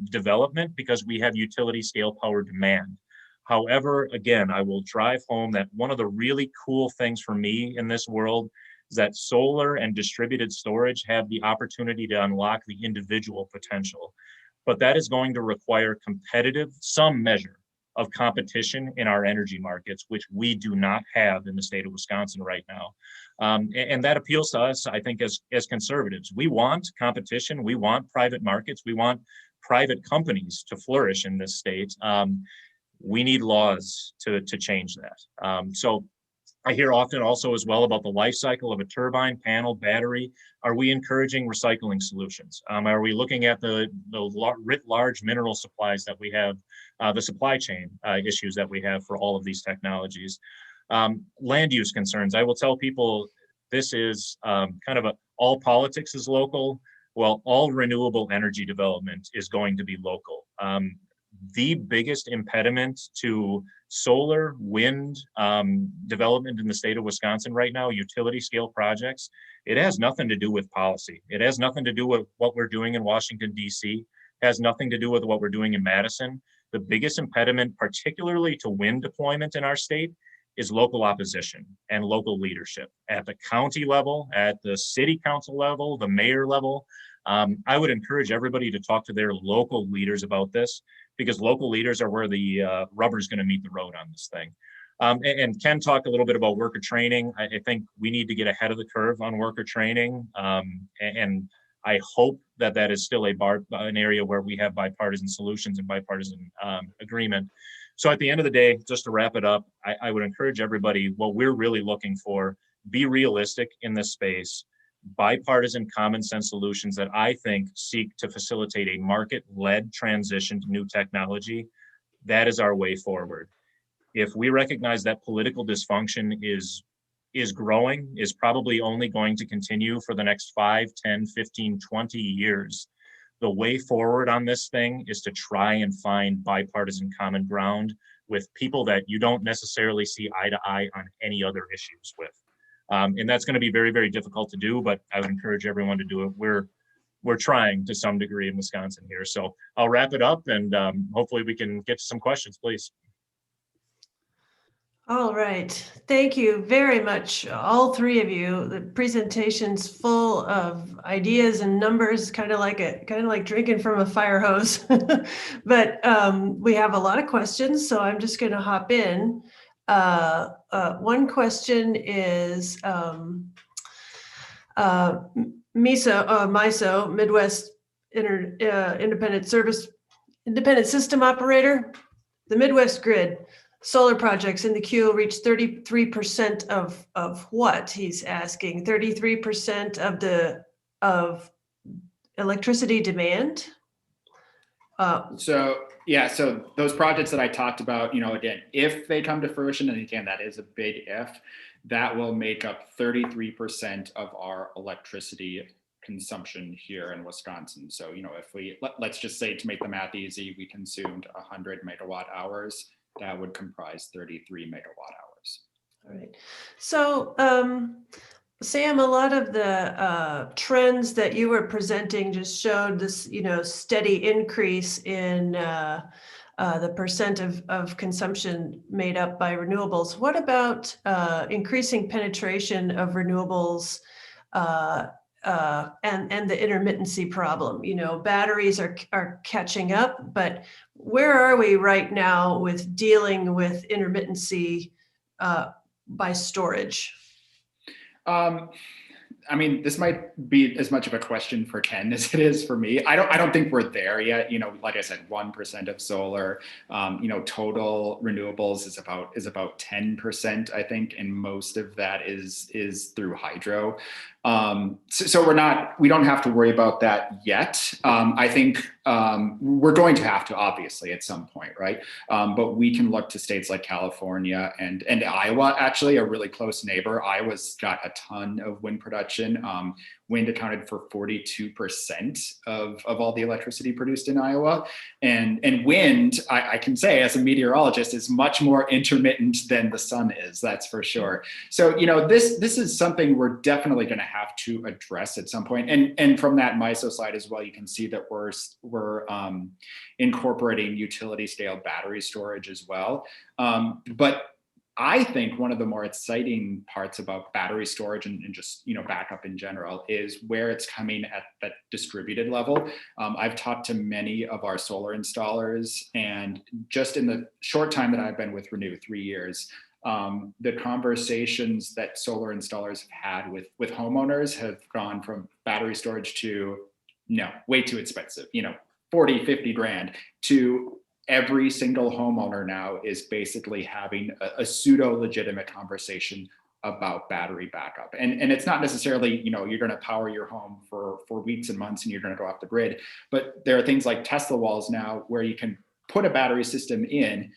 development because we have utility scale power demand. However, again, I will drive home that one of the really cool things for me in this world is that solar and distributed storage have the opportunity to unlock the individual potential. But that is going to require some measure of competition in our energy markets, which we do not have in the state of Wisconsin right now. And that appeals to us, I think, as conservatives. We want competition, we want private markets, we want private companies to flourish in this state, we need laws to change that. So I hear often also as well about the life cycle of a turbine, panel, battery. Are we encouraging recycling solutions? Are we looking at the writ large mineral supplies that we have, the supply chain issues that we have for all of these technologies? Land use concerns. I will tell people this is kind of all politics is local. Well, all renewable energy development is going to be local. The biggest impediment to solar, wind development in the state of Wisconsin right now, utility scale projects, it has nothing to do with policy. It has nothing to do with what we're doing in Washington, D.C. It has nothing to do with what we're doing in Madison. The biggest impediment, particularly to wind deployment in our state, is local opposition and local leadership at the county level, at the city council level, the mayor level. I would encourage everybody to talk to their local leaders about this, because local leaders are where the rubber is going to meet the road on this thing. And Ken talked a little bit about worker training. I think we need to get ahead of the curve on worker training. And I hope that that is still an area where we have bipartisan solutions and bipartisan agreement. So at the end of the day, just to wrap it up, I would encourage everybody, what we're really looking for, be realistic in this space. Bipartisan common sense solutions that I think seek to facilitate a market-led transition to new technology. That is our way forward. If we recognize that political dysfunction is growing, is probably only going to continue for the next 5, 10, 15, 20 years, the way forward on this thing is to try and find bipartisan common ground with people that you don't necessarily see eye to eye on any other issues with. And that's going to be very, very difficult to do, but I would encourage everyone to do it. We're trying to some degree in Wisconsin here. So I'll wrap it up, and hopefully we can get to some questions, please. All right. Thank you very much, all three of you. The presentation's full of ideas and numbers, kind of like drinking from a fire hose. But we have a lot of questions, so I'm just going to hop in. One question is MISO, Midwest Independent System Operator, the Midwest Grid. Solar projects in the queue reached 33% of what? He's asking 33% of electricity demand. So those projects that I talked about, again, if they come to fruition, and again, that is a big if, that will make up 33% of our electricity consumption here in Wisconsin. So, if let's just say, to make the math easy, we consumed 100 megawatt hours, that would comprise 33 megawatt hours. All right. So, Sam, a lot of the trends that you were presenting just showed this, steady increase in the percent of consumption made up by renewables. What about increasing penetration of renewables and the intermittency problem? Batteries are catching up, but where are we right now with dealing with intermittency by storage? This might be as much of a question for Ken as it is for me. I don't think we're there yet. Like I said, 1% of solar, total renewables is about 10%, I think, and most of that is through hydro. So we don't have to worry about that yet. I think we're going to have to, obviously, at some point, right? But we can look to states like California and Iowa, actually, a really close neighbor. Iowa's got a ton of wind production. Wind accounted for 42% of all the electricity produced in Iowa. And wind, I can say as a meteorologist, is much more intermittent than the sun is, that's for sure. So, this is something we're definitely going to have to address at some point. And from that MISO side as well, you can see that we're incorporating utility scale battery storage as well. But I think one of the more exciting parts about battery storage and just, backup in general is where it's coming at that distributed level. I've talked to many of our solar installers, and just in the short time that I've been with Renew, 3 years, the conversations that solar installers have had with homeowners have gone from battery storage to, no, way too expensive, 40, 50 grand to every single homeowner now is basically having a pseudo legitimate conversation about battery backup. And it's not necessarily, you know, you're going to power your home for weeks and months and you're going to go off the grid, but there are things like Tesla walls now where you can put a battery system in,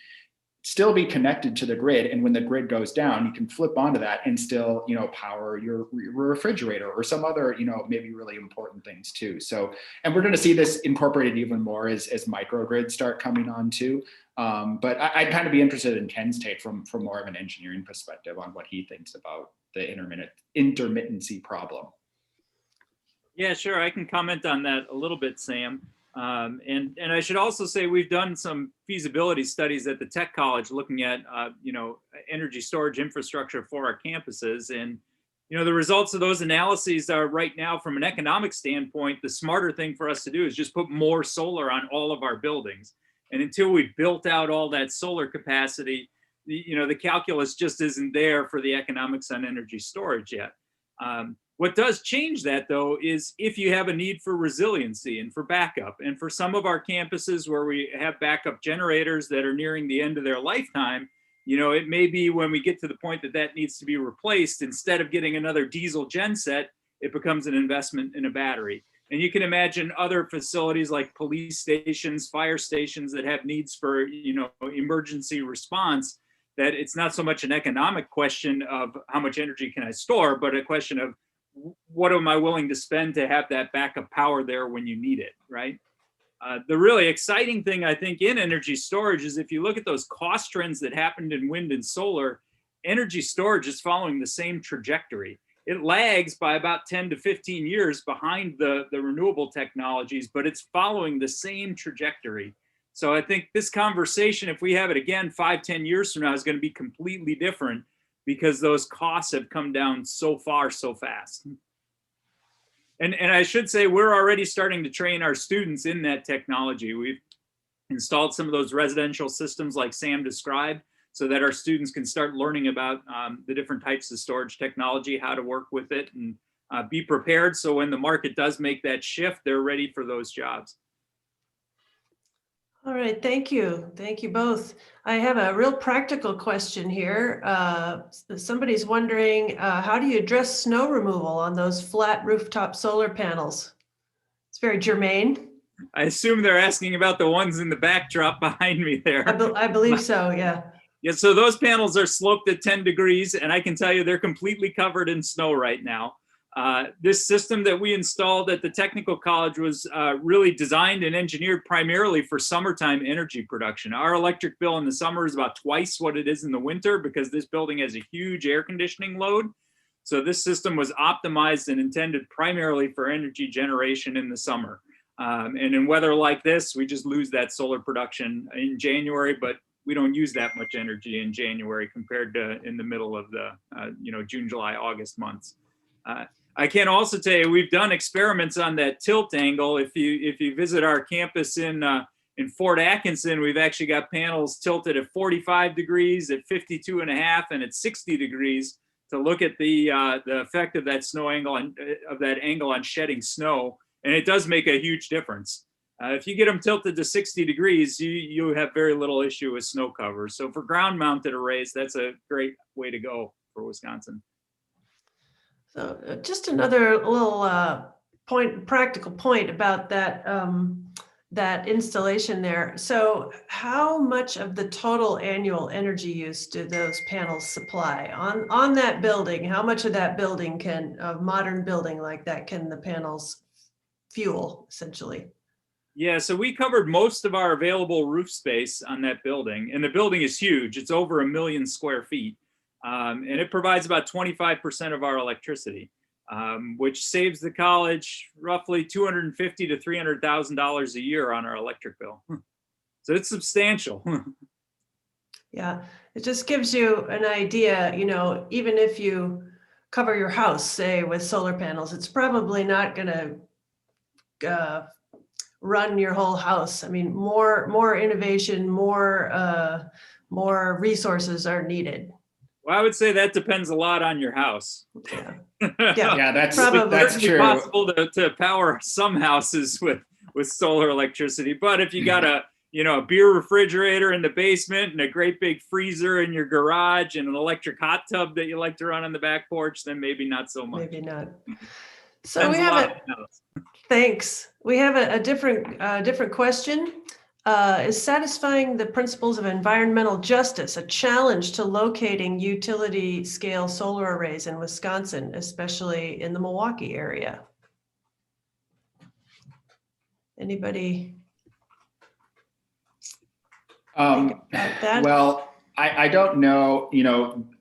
still be connected to the grid, and when the grid goes down, you can flip onto that and still, you know, power your refrigerator or some other, you know, maybe really important things too. So, and we're going to see this incorporated even more as microgrids start coming on too. But I'd kind of be interested in Ken's take from more of an engineering perspective on what he thinks about the intermittency problem. Yeah, sure. I can comment on that a little bit, Sam. And I should also say we've done some feasibility studies at the Tech College looking at, you know, energy storage infrastructure for our campuses. And, you know, the results of those analyses are right now from an economic standpoint, the smarter thing for us to do is just put more solar on all of our buildings. And until we've built out all that solar capacity, you know, the calculus just isn't there for the economics on energy storage yet. What does change that, though, is if you have a need for resiliency and for backup. And for some of our campuses where we have backup generators that are nearing the end of their lifetime, you know, it may be when we get to the point that that needs to be replaced, instead of getting another diesel genset, it becomes an investment in a battery. And you can imagine other facilities like police stations, fire stations that have needs for, you know, emergency response, that it's not so much an economic question of how much energy can I store, but a question of what am I willing to spend to have that backup power there when you need it, right? The really exciting thing, I think, in energy storage is if you look at those cost trends that happened in wind and solar, energy storage is following the same trajectory. It lags by about 10 to 15 years behind the renewable technologies, but it's following the same trajectory. So I think this conversation, if we have it again 5, 10 years from now, is going to be completely different, because those costs have come down so far, so fast. And I should say, we're already starting to train our students in that technology. We've installed some of those residential systems like Sam described, so that our students can start learning about the different types of storage technology, how to work with it, and be prepared. So when the market does make that shift, they're ready for those jobs. All right, thank you. Thank you both. I have a real practical question here. Somebody's wondering, how do you address snow removal on those flat rooftop solar panels? It's very germane. I assume they're asking about the ones in the backdrop behind me there. I believe so, yeah. Yeah, so those panels are sloped at 10 degrees, and I can tell you they're completely covered in snow right now. This system that we installed at the Technical College was really designed and engineered primarily for summertime energy production. Our electric bill in the summer is about twice what it is in the winter, because this building has a huge air conditioning load. So this system was optimized and intended primarily for energy generation in the summer. And in weather like this, we just lose that solar production in January, but we don't use that much energy in January compared to in the middle of the you know, June, July, August months. I can also tell you we've done experiments on that tilt angle. If you visit our campus in Fort Atkinson, we've actually got panels tilted at 45 degrees, at 52.5, and at 60 degrees to look at the effect of that snow angle and of that angle on shedding snow, and it does make a huge difference. If you get them tilted to 60 degrees, you have very little issue with snow cover. So for ground mounted arrays, that's a great way to go for Wisconsin. So just another little practical point about that, that installation there. So how much of the total annual energy use do those panels supply on that building? How much of that building a modern building like that, can the panels fuel essentially? Yeah, so we covered most of our available roof space on that building, and the building is huge. It's over 1 million square feet. And it provides about 25% of our electricity, which saves the college roughly $250,000 to $300,000 a year on our electric bill. So it's substantial. Yeah, it just gives you an idea, you know, even if you cover your house, say with solar panels, it's probably not going to run your whole house. I mean, more innovation, more resources are needed. Well, I would say that depends a lot on your house. Yeah, Yeah, that's probably. true. It's possible to power some houses with with solar electricity. But if you got a beer refrigerator in the basement and a great big freezer in your garage and an electric hot tub that you like to run on the back porch, then maybe not so much. Maybe not. So Depends we a have lot a, on the house. thanks. We have a different question. Is satisfying the principles of environmental justice a challenge to locating utility scale solar arrays in Wisconsin, especially in the Milwaukee area? Anybody think about that? Well, I don't know,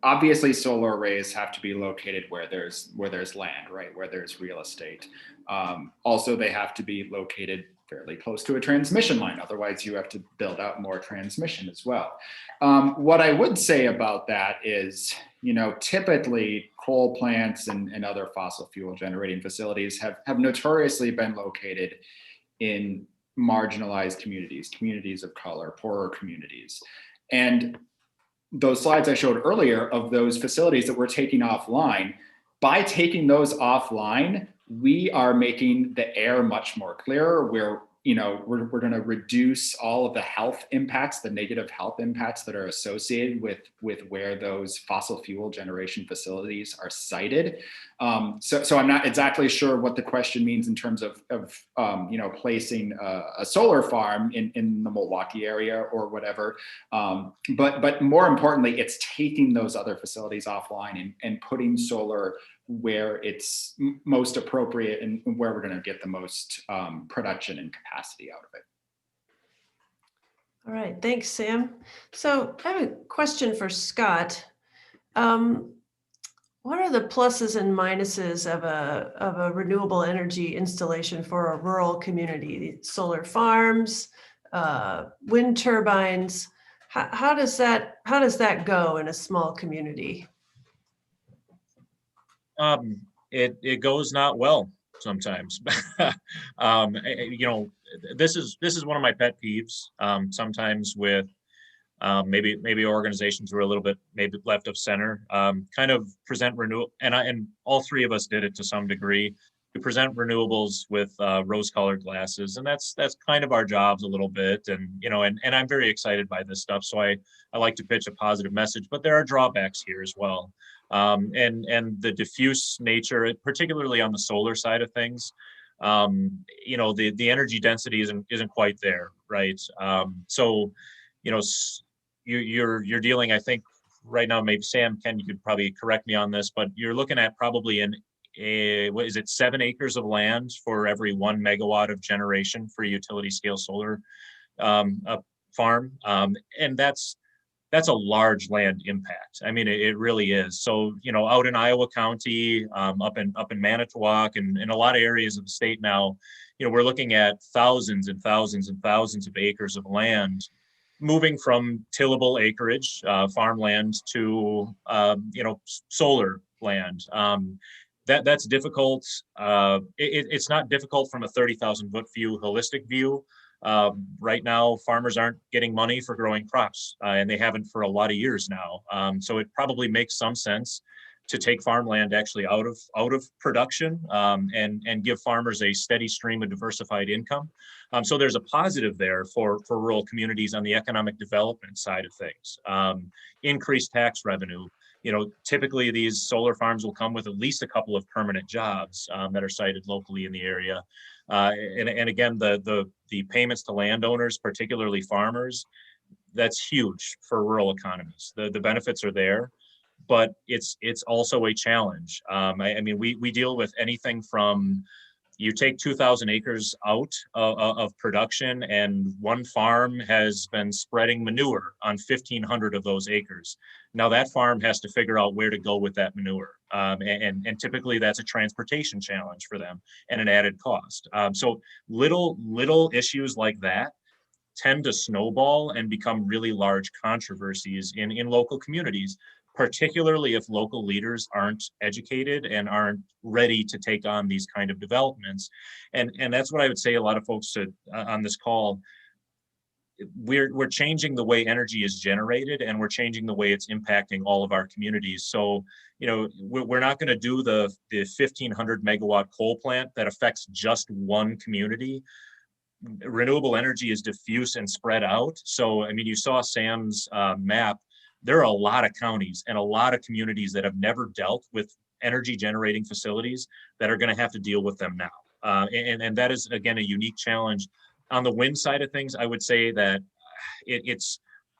obviously solar arrays have to be located where there's land, right? Where there's real estate. Also, they have to be located fairly close to a transmission line. Otherwise, you have to build out more transmission as well. What I would say about that is, typically coal plants and other fossil fuel generating facilities have notoriously been located in marginalized communities of color, poorer communities. And those slides I showed earlier of those facilities that we're taking offline, by taking those offline, we are making the air much more clearer. We're going to reduce all of the health impacts, the negative health impacts that are associated with where those fossil fuel generation facilities are sited. So I'm not exactly sure what the question means in terms of placing a solar farm in the Milwaukee area or whatever. But more importantly, it's taking those other facilities offline and putting solar where it's most appropriate and where we're going to get the most production and capacity out of it. All right, thanks, Sam. So I have a question for Scott. What are the pluses and minuses of a renewable energy installation for a rural community? Solar farms, wind turbines. How does that go in a small community? It goes not well sometimes. This is one of my pet peeves. Sometimes with maybe organizations who are a little bit maybe left of center, kind of present renewable, and all three of us did it to some degree. We present renewables with rose-colored glasses, and that's kind of our jobs a little bit. And I'm very excited by this stuff, so I like to pitch a positive message. But there are drawbacks here as well. And the diffuse nature, particularly on the solar side of things, the energy density isn't quite there, right? So, you're dealing, I think, right now. Maybe Sam, Ken, you could probably correct me on this, but you're looking at probably 7 acres of land for every 1 megawatt of generation for a utility scale solar farm, and that's a large land impact. I mean, it really is. So, out in Iowa County, up in Manitowoc, and in a lot of areas of the state now, we're looking at thousands and thousands and thousands of acres of land moving from tillable acreage, farmland, to solar land. That's difficult. It's not difficult from a 30,000-foot view, holistic view. Right now, farmers aren't getting money for growing crops, and they haven't for a lot of years now. So it probably makes some sense to take farmland actually out of production, and give farmers a steady stream of diversified income. So there's a positive there for rural communities on the economic development side of things. Increased tax revenue. Typically these solar farms will come with at least a couple of permanent jobs that are sited locally in the area. And again, the payments to landowners, particularly farmers, that's huge for rural economies. The benefits are there, but it's also a challenge. I mean, we deal with anything from, you take 2,000 acres out of production, and one farm has been spreading manure on 1,500 of those acres. Now that farm has to figure out where to go with that manure. And typically that's a transportation challenge for them and an added cost. So little issues like that tend to snowball and become really large controversies in local communities, particularly if local leaders aren't educated and aren't ready to take on these kind of developments. And that's what I would say a lot of folks on this call. We're changing the way energy is generated, and we're changing the way it's impacting all of our communities. So, we're not going to do the 1,500 megawatt coal plant that affects just one community. renewable energy is diffuse and spread out. So, I mean, you saw Sam's map. There are a lot of counties and a lot of communities that have never dealt with energy generating facilities that are going to have to deal with them now. And that is, again, a unique challenge. On the wind side of things, I would say that it's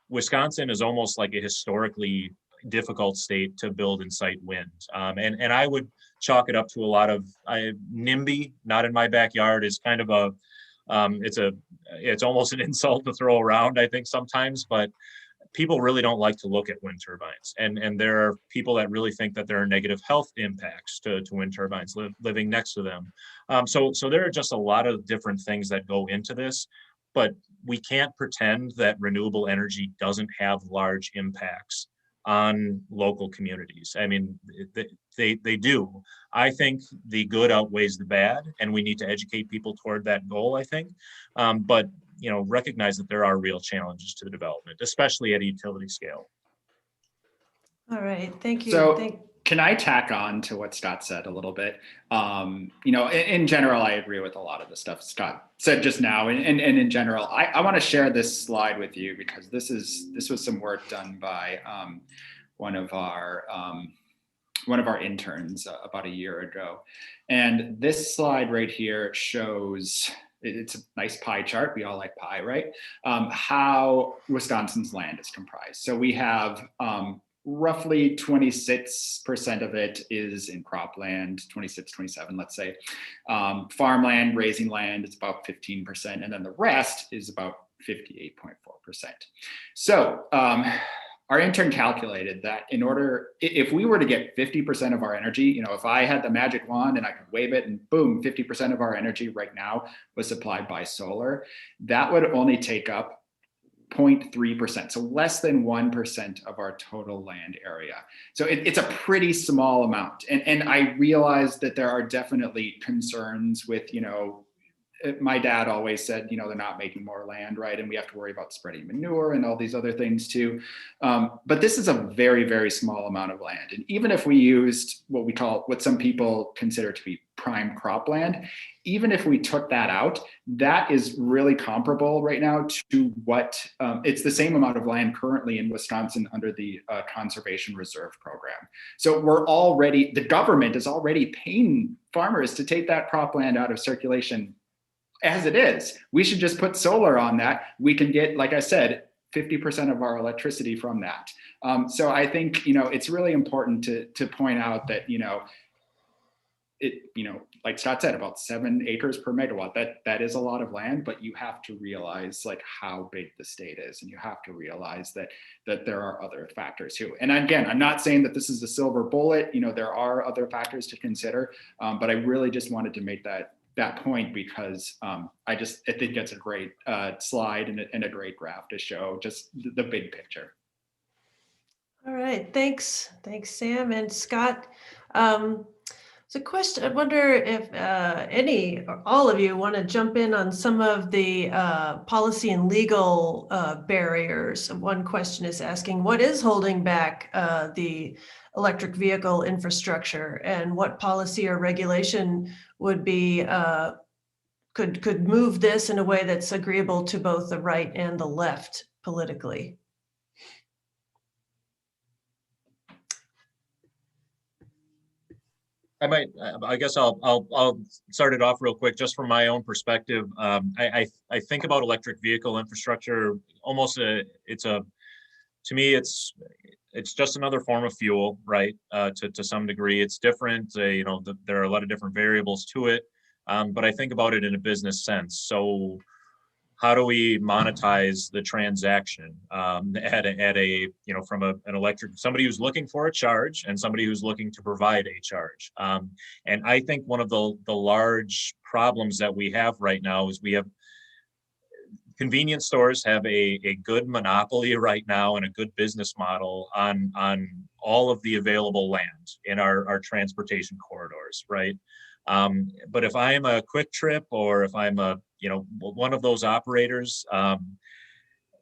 Wisconsin is almost like a historically difficult state to build and site wind. And I would chalk it up to a lot of NIMBY, not in my backyard, is kind of a, it's almost an insult to throw around, I think sometimes, but people really don't like to look at wind turbines. And there are people that really think that there are negative health impacts to wind turbines living next to them. So there are just a lot of different things that go into this, but we can't pretend that renewable energy doesn't have large impacts on local communities. I mean, they do. I think the good outweighs the bad, and we need to educate people toward that goal, I think. But you know, recognize that there are real challenges to the development, especially at a utility scale. All right, thank you. So can I tack on to what Scott said a little bit? You know, in general, I agree with a lot of the stuff Scott said just now. And in general, I want to share this slide with you because this was some work done by one of our interns about a year ago. And this slide right here shows, it's a nice pie chart. We all like pie, right? How Wisconsin's land is comprised. So we have roughly 26% of it is in cropland, 26, 27, let's say. Farmland, grazing land is about 15%, and then the rest is about 58.4%. So our intern calculated that if we were to get 50% of our energy, you know, if I had the magic wand and I could wave it and boom, 50% of our energy right now was supplied by solar, that would only take up 0.3%, so less than 1% of our total land area. So it's a pretty small amount. And I realize that there are definitely concerns with, you know, my dad always said, you know, they're not making more land, right? And we have to worry about spreading manure and all these other things too. But this is a very, very small amount of land. And even if we used what some people consider to be prime cropland, even if we took that out, that is really comparable right now to what, it's the same amount of land currently in Wisconsin under the Conservation Reserve Program. So the government is already paying farmers to take that cropland out of circulation as it is. We should just put solar on that. We can get, like I said, 50% of our electricity from that. So I think, you know, it's really important to point out that, you know, like Scott said, about 7 acres per megawatt, that is a lot of land, but you have to realize like how big the state is, and you have to realize that there are other factors too. And again, I'm not saying that this is a silver bullet, you know, there are other factors to consider, but I really just wanted to make that point because I think it's a great slide and a great graph to show just the big picture. All right, thanks, Sam and Scott. So question, I wonder if any or all of you want to jump in on some of the policy and legal barriers. One question is asking, what is holding back the electric vehicle infrastructure, and what policy or regulation would be could move this in a way that's agreeable to both the right and the left politically? I guess I'll start it off real quick, just from my own perspective. I think about electric vehicle infrastructure almost to me, it's just another form of fuel, right? To some degree, it's different. You know, there are a lot of different variables to it, but I think about it in a business sense. So, how do we monetize the transaction at a you know, from an electric, somebody who's looking for a charge and somebody who's looking to provide a charge? And I think one of the large problems that we have right now is we have convenience stores have a good monopoly right now and a good business model on all of the available land in our transportation corridors, right? But if I'm a Quick Trip, or if I'm one of those operators,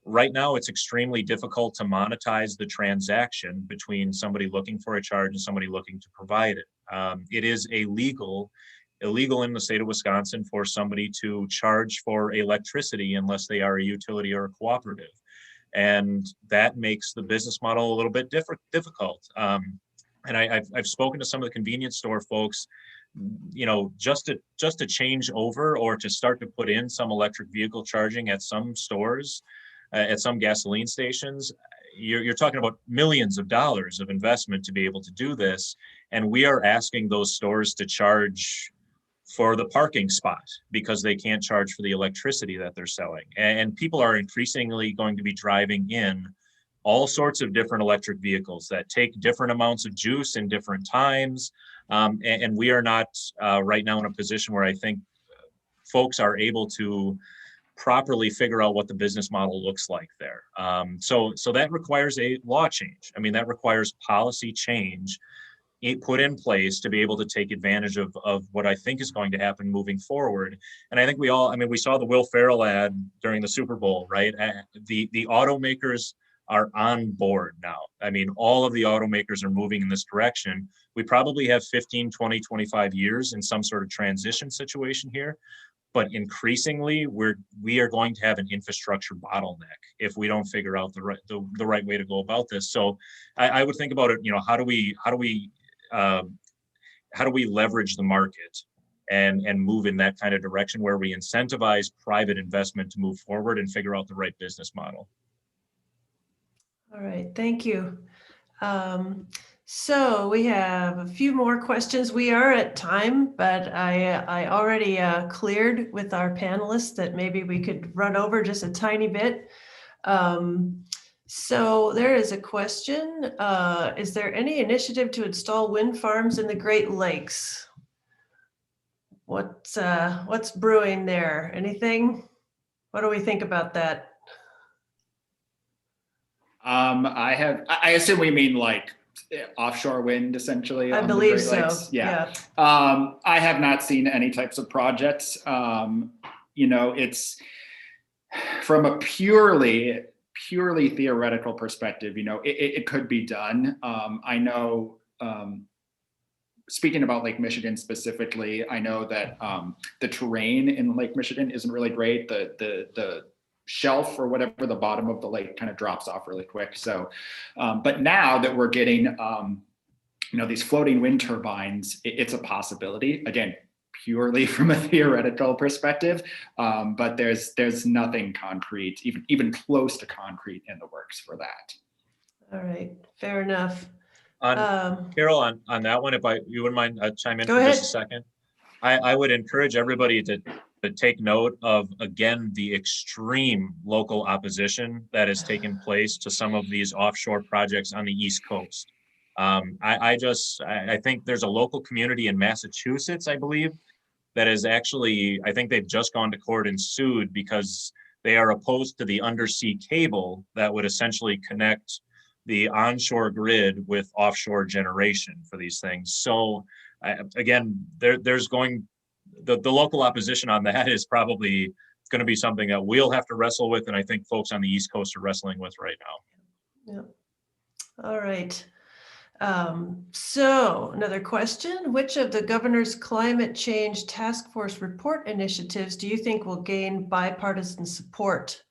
right now it's extremely difficult to monetize the transaction between somebody looking for a charge and somebody looking to provide it. It is a legal illegal in the state of Wisconsin for somebody to charge for electricity unless they are a utility or a cooperative. And that makes the business model a little bit difficult. And I've spoken to some of the convenience store folks, you know, just to change over or to start to put in some electric vehicle charging at some stores, at some gasoline stations. You're talking about millions of dollars of investment to be able to do this. And we are asking those stores to charge for the parking spot because they can't charge for the electricity that they're selling. And people are increasingly going to be driving in all sorts of different electric vehicles that take different amounts of juice in different times. And we are not right now in a position where I think folks are able to properly figure out what the business model looks like there. So that requires a law change. I mean, that requires policy change put in place to be able to take advantage of what I think is going to happen moving forward. And I think we saw the Will Ferrell ad during the Super Bowl, right? The automakers are on board now. I mean, all of the automakers are moving in this direction. We probably have 15, 20, 25 years in some sort of transition situation here. But increasingly, we are going to have an infrastructure bottleneck if we don't figure out the right way to go about this. So I would think about it, you know, how do we leverage the market and move in that kind of direction where we incentivize private investment to move forward and figure out the right business model. All right, thank you. So we have a few more questions. We are at time, but I already cleared with our panelists that maybe we could run over just a tiny bit. So there is a question. Is there any initiative to install wind farms in the Great Lakes? What's brewing there? Anything? What do we think about that? I assume we mean like offshore wind, essentially. I on the believe Great so. Lakes. Yeah. Yeah. I have not seen any types of projects. You know, it's from a purely theoretical perspective. You know, it could be done. I know. Speaking about Lake Michigan specifically, I know that the terrain in Lake Michigan isn't really great. The shelf or whatever, the bottom of the lake kind of drops off really quick. So, but now that we're getting, you know, these floating wind turbines, it's a possibility. Again, purely from a theoretical perspective, but there's nothing concrete, even close to concrete in the works for that. All right, fair enough. Carol, on that one, if you wouldn't mind chime in Go for ahead. just a second. I would encourage everybody to take note of, again, the extreme local opposition that has taken place to some of these offshore projects on the East Coast. I think there's a local community in Massachusetts, I believe, that is actually, I think they've just gone to court and sued because they are opposed to the undersea cable that would essentially connect the onshore grid with offshore generation for these things. So again, there's going, the local opposition on that is probably going to be something that we'll have to wrestle with. And I think folks on the East Coast are wrestling with right now. Yeah. All right. So another question, which of the governor's climate change task force report initiatives do you think will gain bipartisan support?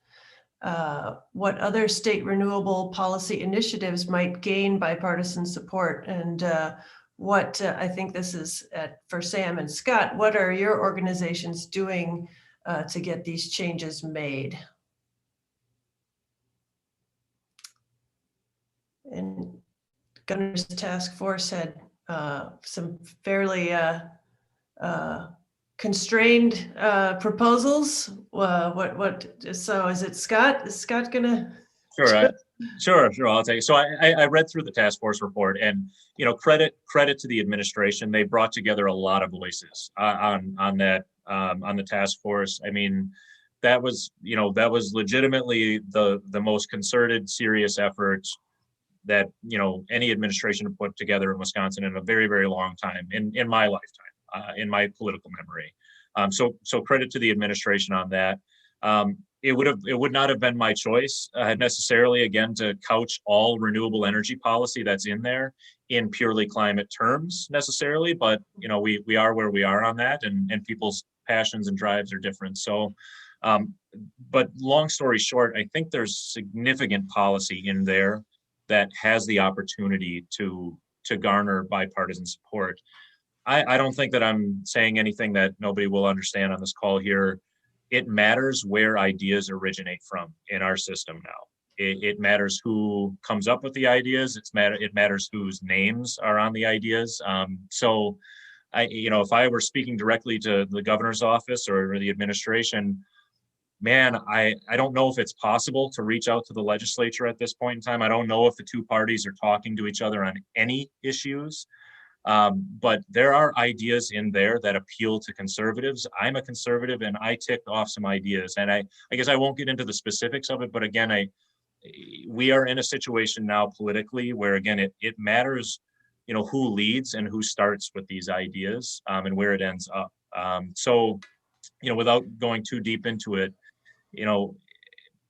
What other state renewable policy initiatives might gain bipartisan support? And I think this is for Sam and Scott, what are your organizations doing to get these changes made? And Governor's task force had some fairly constrained proposals. So is it Scott? Is Scott gonna? Sure. I'll take it. So I read through the task force report, and you know, credit to the administration. They brought together a lot of voices on the task force. I mean, that was legitimately the most concerted, serious effort that, you know, any administration put together in Wisconsin in a very, very long time in my lifetime, in my political memory. So credit to the administration on that. it would not have been my choice necessarily, again, to couch all renewable energy policy that's in there in purely climate terms necessarily, but we are where we are on that, and people's passions and drives are different. So, but long story short, I think there's significant policy in there that has the opportunity to garner bipartisan support. I don't think that I'm saying anything that nobody will understand on this call here. It matters where ideas originate from in our system now. It matters who comes up with the ideas. It matters whose names are on the ideas. So, if I were speaking directly to the governor's office or the administration, man, I don't know if it's possible to reach out to the legislature at this point in time. I don't know if the two parties are talking to each other on any issues. But there are ideas in there that appeal to conservatives. I'm a conservative and I ticked off some ideas, and I guess I won't get into the specifics of it, but again, we are in a situation now politically where, again, it matters, who leads and who starts with these ideas, and where it ends up. So, without going too deep into it,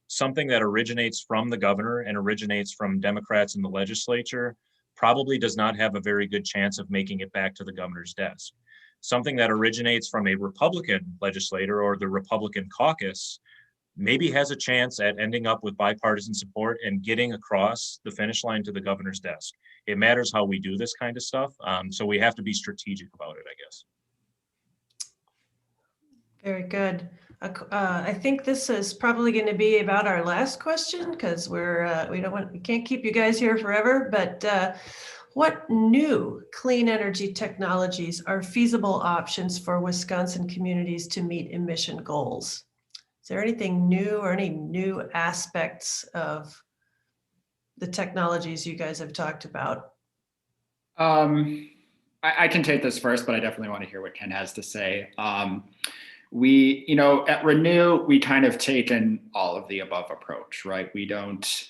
something that originates from the governor and originates from Democrats in the legislature probably does not have a very good chance of making it back to the governor's desk. Something that originates from a Republican legislator or the Republican caucus maybe has a chance at ending up with bipartisan support and getting across the finish line to the governor's desk. It matters how we do this kind of stuff. So we have to be strategic about it, I guess. Very good. I think this is probably going to be about our last question, because we can't keep you guys here forever. But what new clean energy technologies are feasible options for Wisconsin communities to meet emission goals? Is there anything new or any new aspects of the technologies you guys have talked about? I can take this first, but I definitely want to hear what Ken has to say. We, at Renew, we kind of taken all of the above approach, right? We don't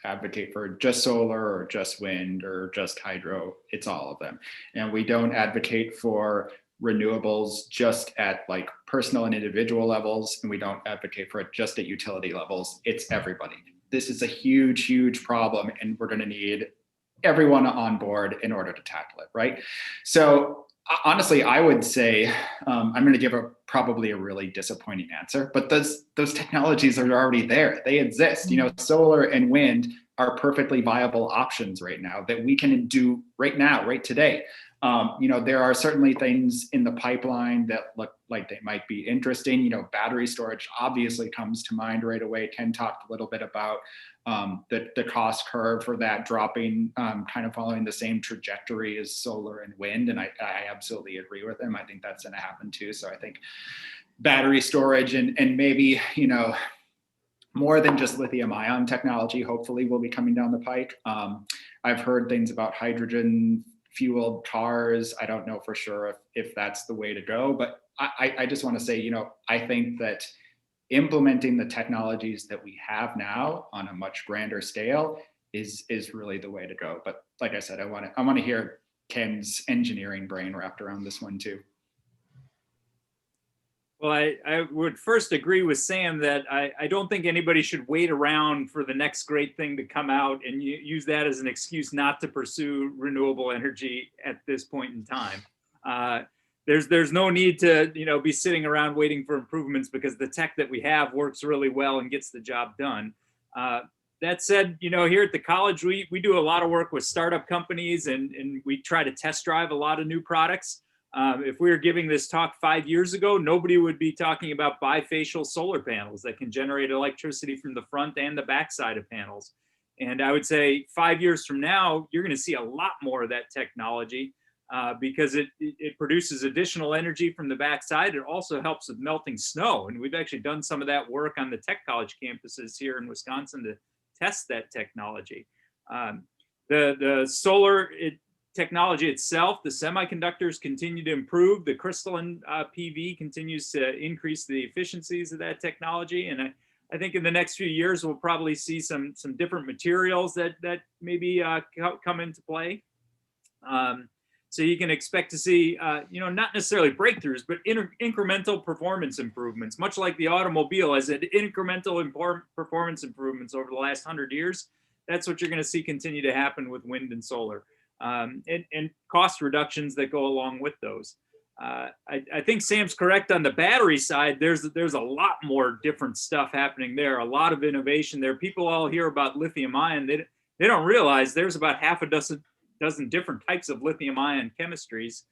advocate for just solar or just wind or just hydro. It's all of them. And we don't advocate for renewables just at like personal and individual levels. And we don't advocate for it just at utility levels. It's everybody. This is a huge, huge problem, and we're going to need everyone on board in order to tackle it, right? So honestly, I would say I'm going to give probably a really disappointing answer, but those technologies are already there. They exist. Solar and wind are perfectly viable options right now that we can do right now, right today. There are certainly things in the pipeline that look like they might be interesting. Battery storage obviously comes to mind right away. Ken talked a little bit about the cost curve for that dropping, kind of following the same trajectory as solar and wind. And I absolutely agree with him. I think that's going to happen too. So I think battery storage and maybe, more than just lithium ion technology, hopefully will be coming down the pike. I've heard things about hydrogen fueled cars. I don't know for sure if that's the way to go, but I just want to say, I think that implementing the technologies that we have now on a much grander scale is really the way to go. But like I said, I want to hear Ken's engineering brain wrapped around this one too. Well, I would first agree with Sam that I don't think anybody should wait around for the next great thing to come out and use that as an excuse not to pursue renewable energy at this point in time. There's no need to be sitting around waiting for improvements, because the tech that we have works really well and gets the job done. That said, here at the college, we do a lot of work with startup companies, and we try to test drive a lot of new products. If we were giving this talk 5 years ago, nobody would be talking about bifacial solar panels that can generate electricity from the front and the backside of panels. And I would say 5 years from now, you're going to see a lot more of that technology because it produces additional energy from the backside. It also helps with melting snow. And we've actually done some of that work on the tech college campuses here in Wisconsin to test that technology. The solar technology itself, the semiconductors continue to improve. The crystalline PV continues to increase the efficiencies of that technology. And I think in the next few years, we'll probably see some different materials that maybe come into play. So you can expect to see, not necessarily breakthroughs, but incremental performance improvements, much like the automobile has had incremental performance improvements over the last 100 years. That's what you're going to see continue to happen with wind and solar, and cost reductions that go along with those. I think Sam's correct on the battery side. There's a lot more different stuff happening there, a lot of innovation there. People all hear about lithium ion. They don't realize there's about half a dozen different types of lithium ion chemistries.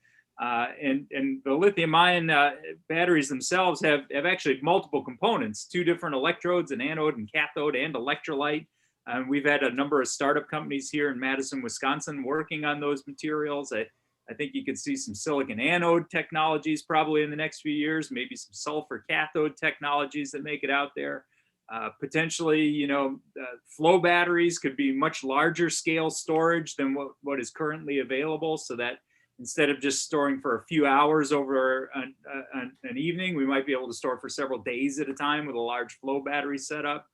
And the lithium ion batteries themselves have actually multiple components, 2 different electrodes, an anode and cathode and electrolyte. We've had a number of startup companies here in Madison, Wisconsin working on those materials. I think you could see some silicon anode technologies probably in the next few years, maybe some sulfur cathode technologies that make it out there. Potentially, flow batteries could be much larger scale storage than what is currently available, so that instead of just storing for a few hours over an evening, we might be able to store for several days at a time with a large flow battery setup.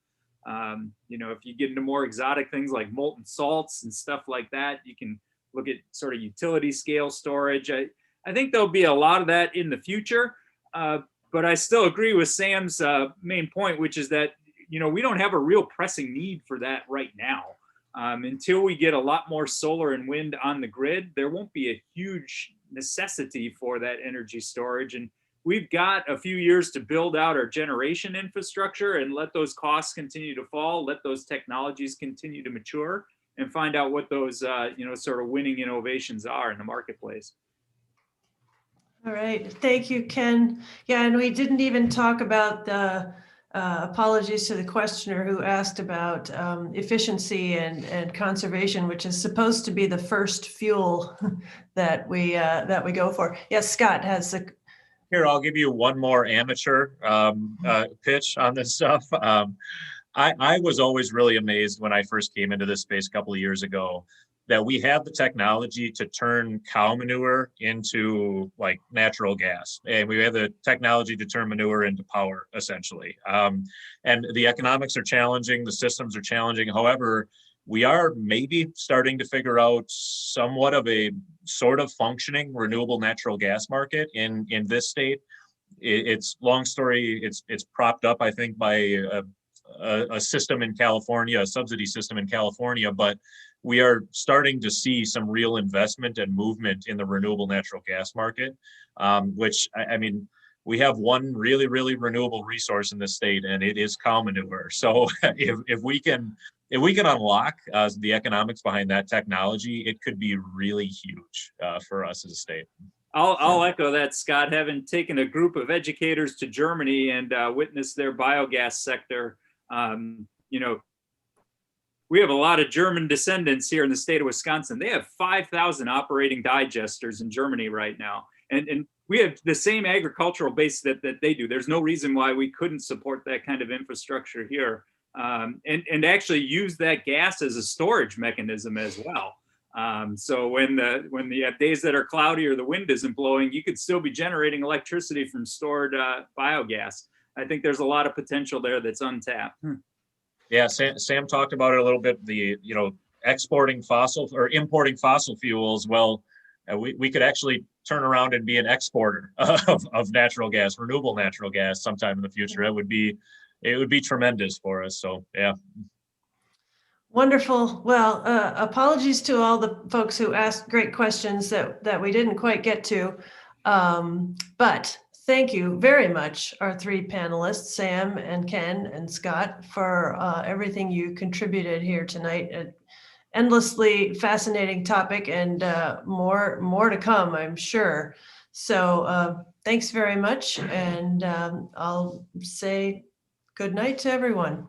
If you get into more exotic things like molten salts and stuff like that, you can look at sort of utility scale storage. I think there'll be a lot of that in the future, but I still agree with Sam's main point, which is that we don't have a real pressing need for that right now. Until we get a lot more solar and wind on the grid, there won't be a huge necessity for that energy storage. And we've got a few years to build out our generation infrastructure and let those costs continue to fall, let those technologies continue to mature, and find out what those sort of winning innovations are in the marketplace. All right, thank you, Ken. Yeah, and we didn't even talk about the apologies to the questioner who asked about efficiency and conservation, which is supposed to be the first fuel that we go for. Yes, Scott has the. Here, I'll give you one more amateur pitch on this stuff. I was always really amazed when I first came into this space a couple of years ago that we have the technology to turn cow manure into like natural gas. And we have the technology to turn manure into power, essentially. And the economics are challenging, the systems are challenging. However, we are maybe starting to figure out somewhat of a sort of functioning renewable natural gas market in this state. It's long story, it's propped up, I think, by a system in California, a subsidy system in California, but we are starting to see some real investment and movement in the renewable natural gas market, which, I mean, we have one really, really renewable resource in this state, and it is cow manure. So if we can unlock the economics behind that technology, it could be really huge for us as a state. I'll echo that, Scott. Having taken a group of educators to Germany and witnessed their biogas sector, we have a lot of German descendants here in the state of Wisconsin. They have 5,000 operating digesters in Germany right now. And we have the same agricultural base that they do. There's no reason why we couldn't support that kind of infrastructure here, and actually use that gas as a storage mechanism as well. So when the days that are cloudy or the wind isn't blowing, you could still be generating electricity from stored biogas. I think there's a lot of potential there that's untapped. Yeah, Sam talked about it a little bit, importing fossil fuels. Well, we could actually turn around and be an exporter of natural gas, renewable natural gas sometime in the future. It would be tremendous for us. So, yeah. Wonderful. Well, apologies to all the folks who asked great questions that we didn't quite get to. But thank you very much, our 3 panelists, Sam and Ken and Scott, for everything you contributed here tonight. An endlessly fascinating topic, and more to come, I'm sure. So thanks very much, and I'll say good night to everyone.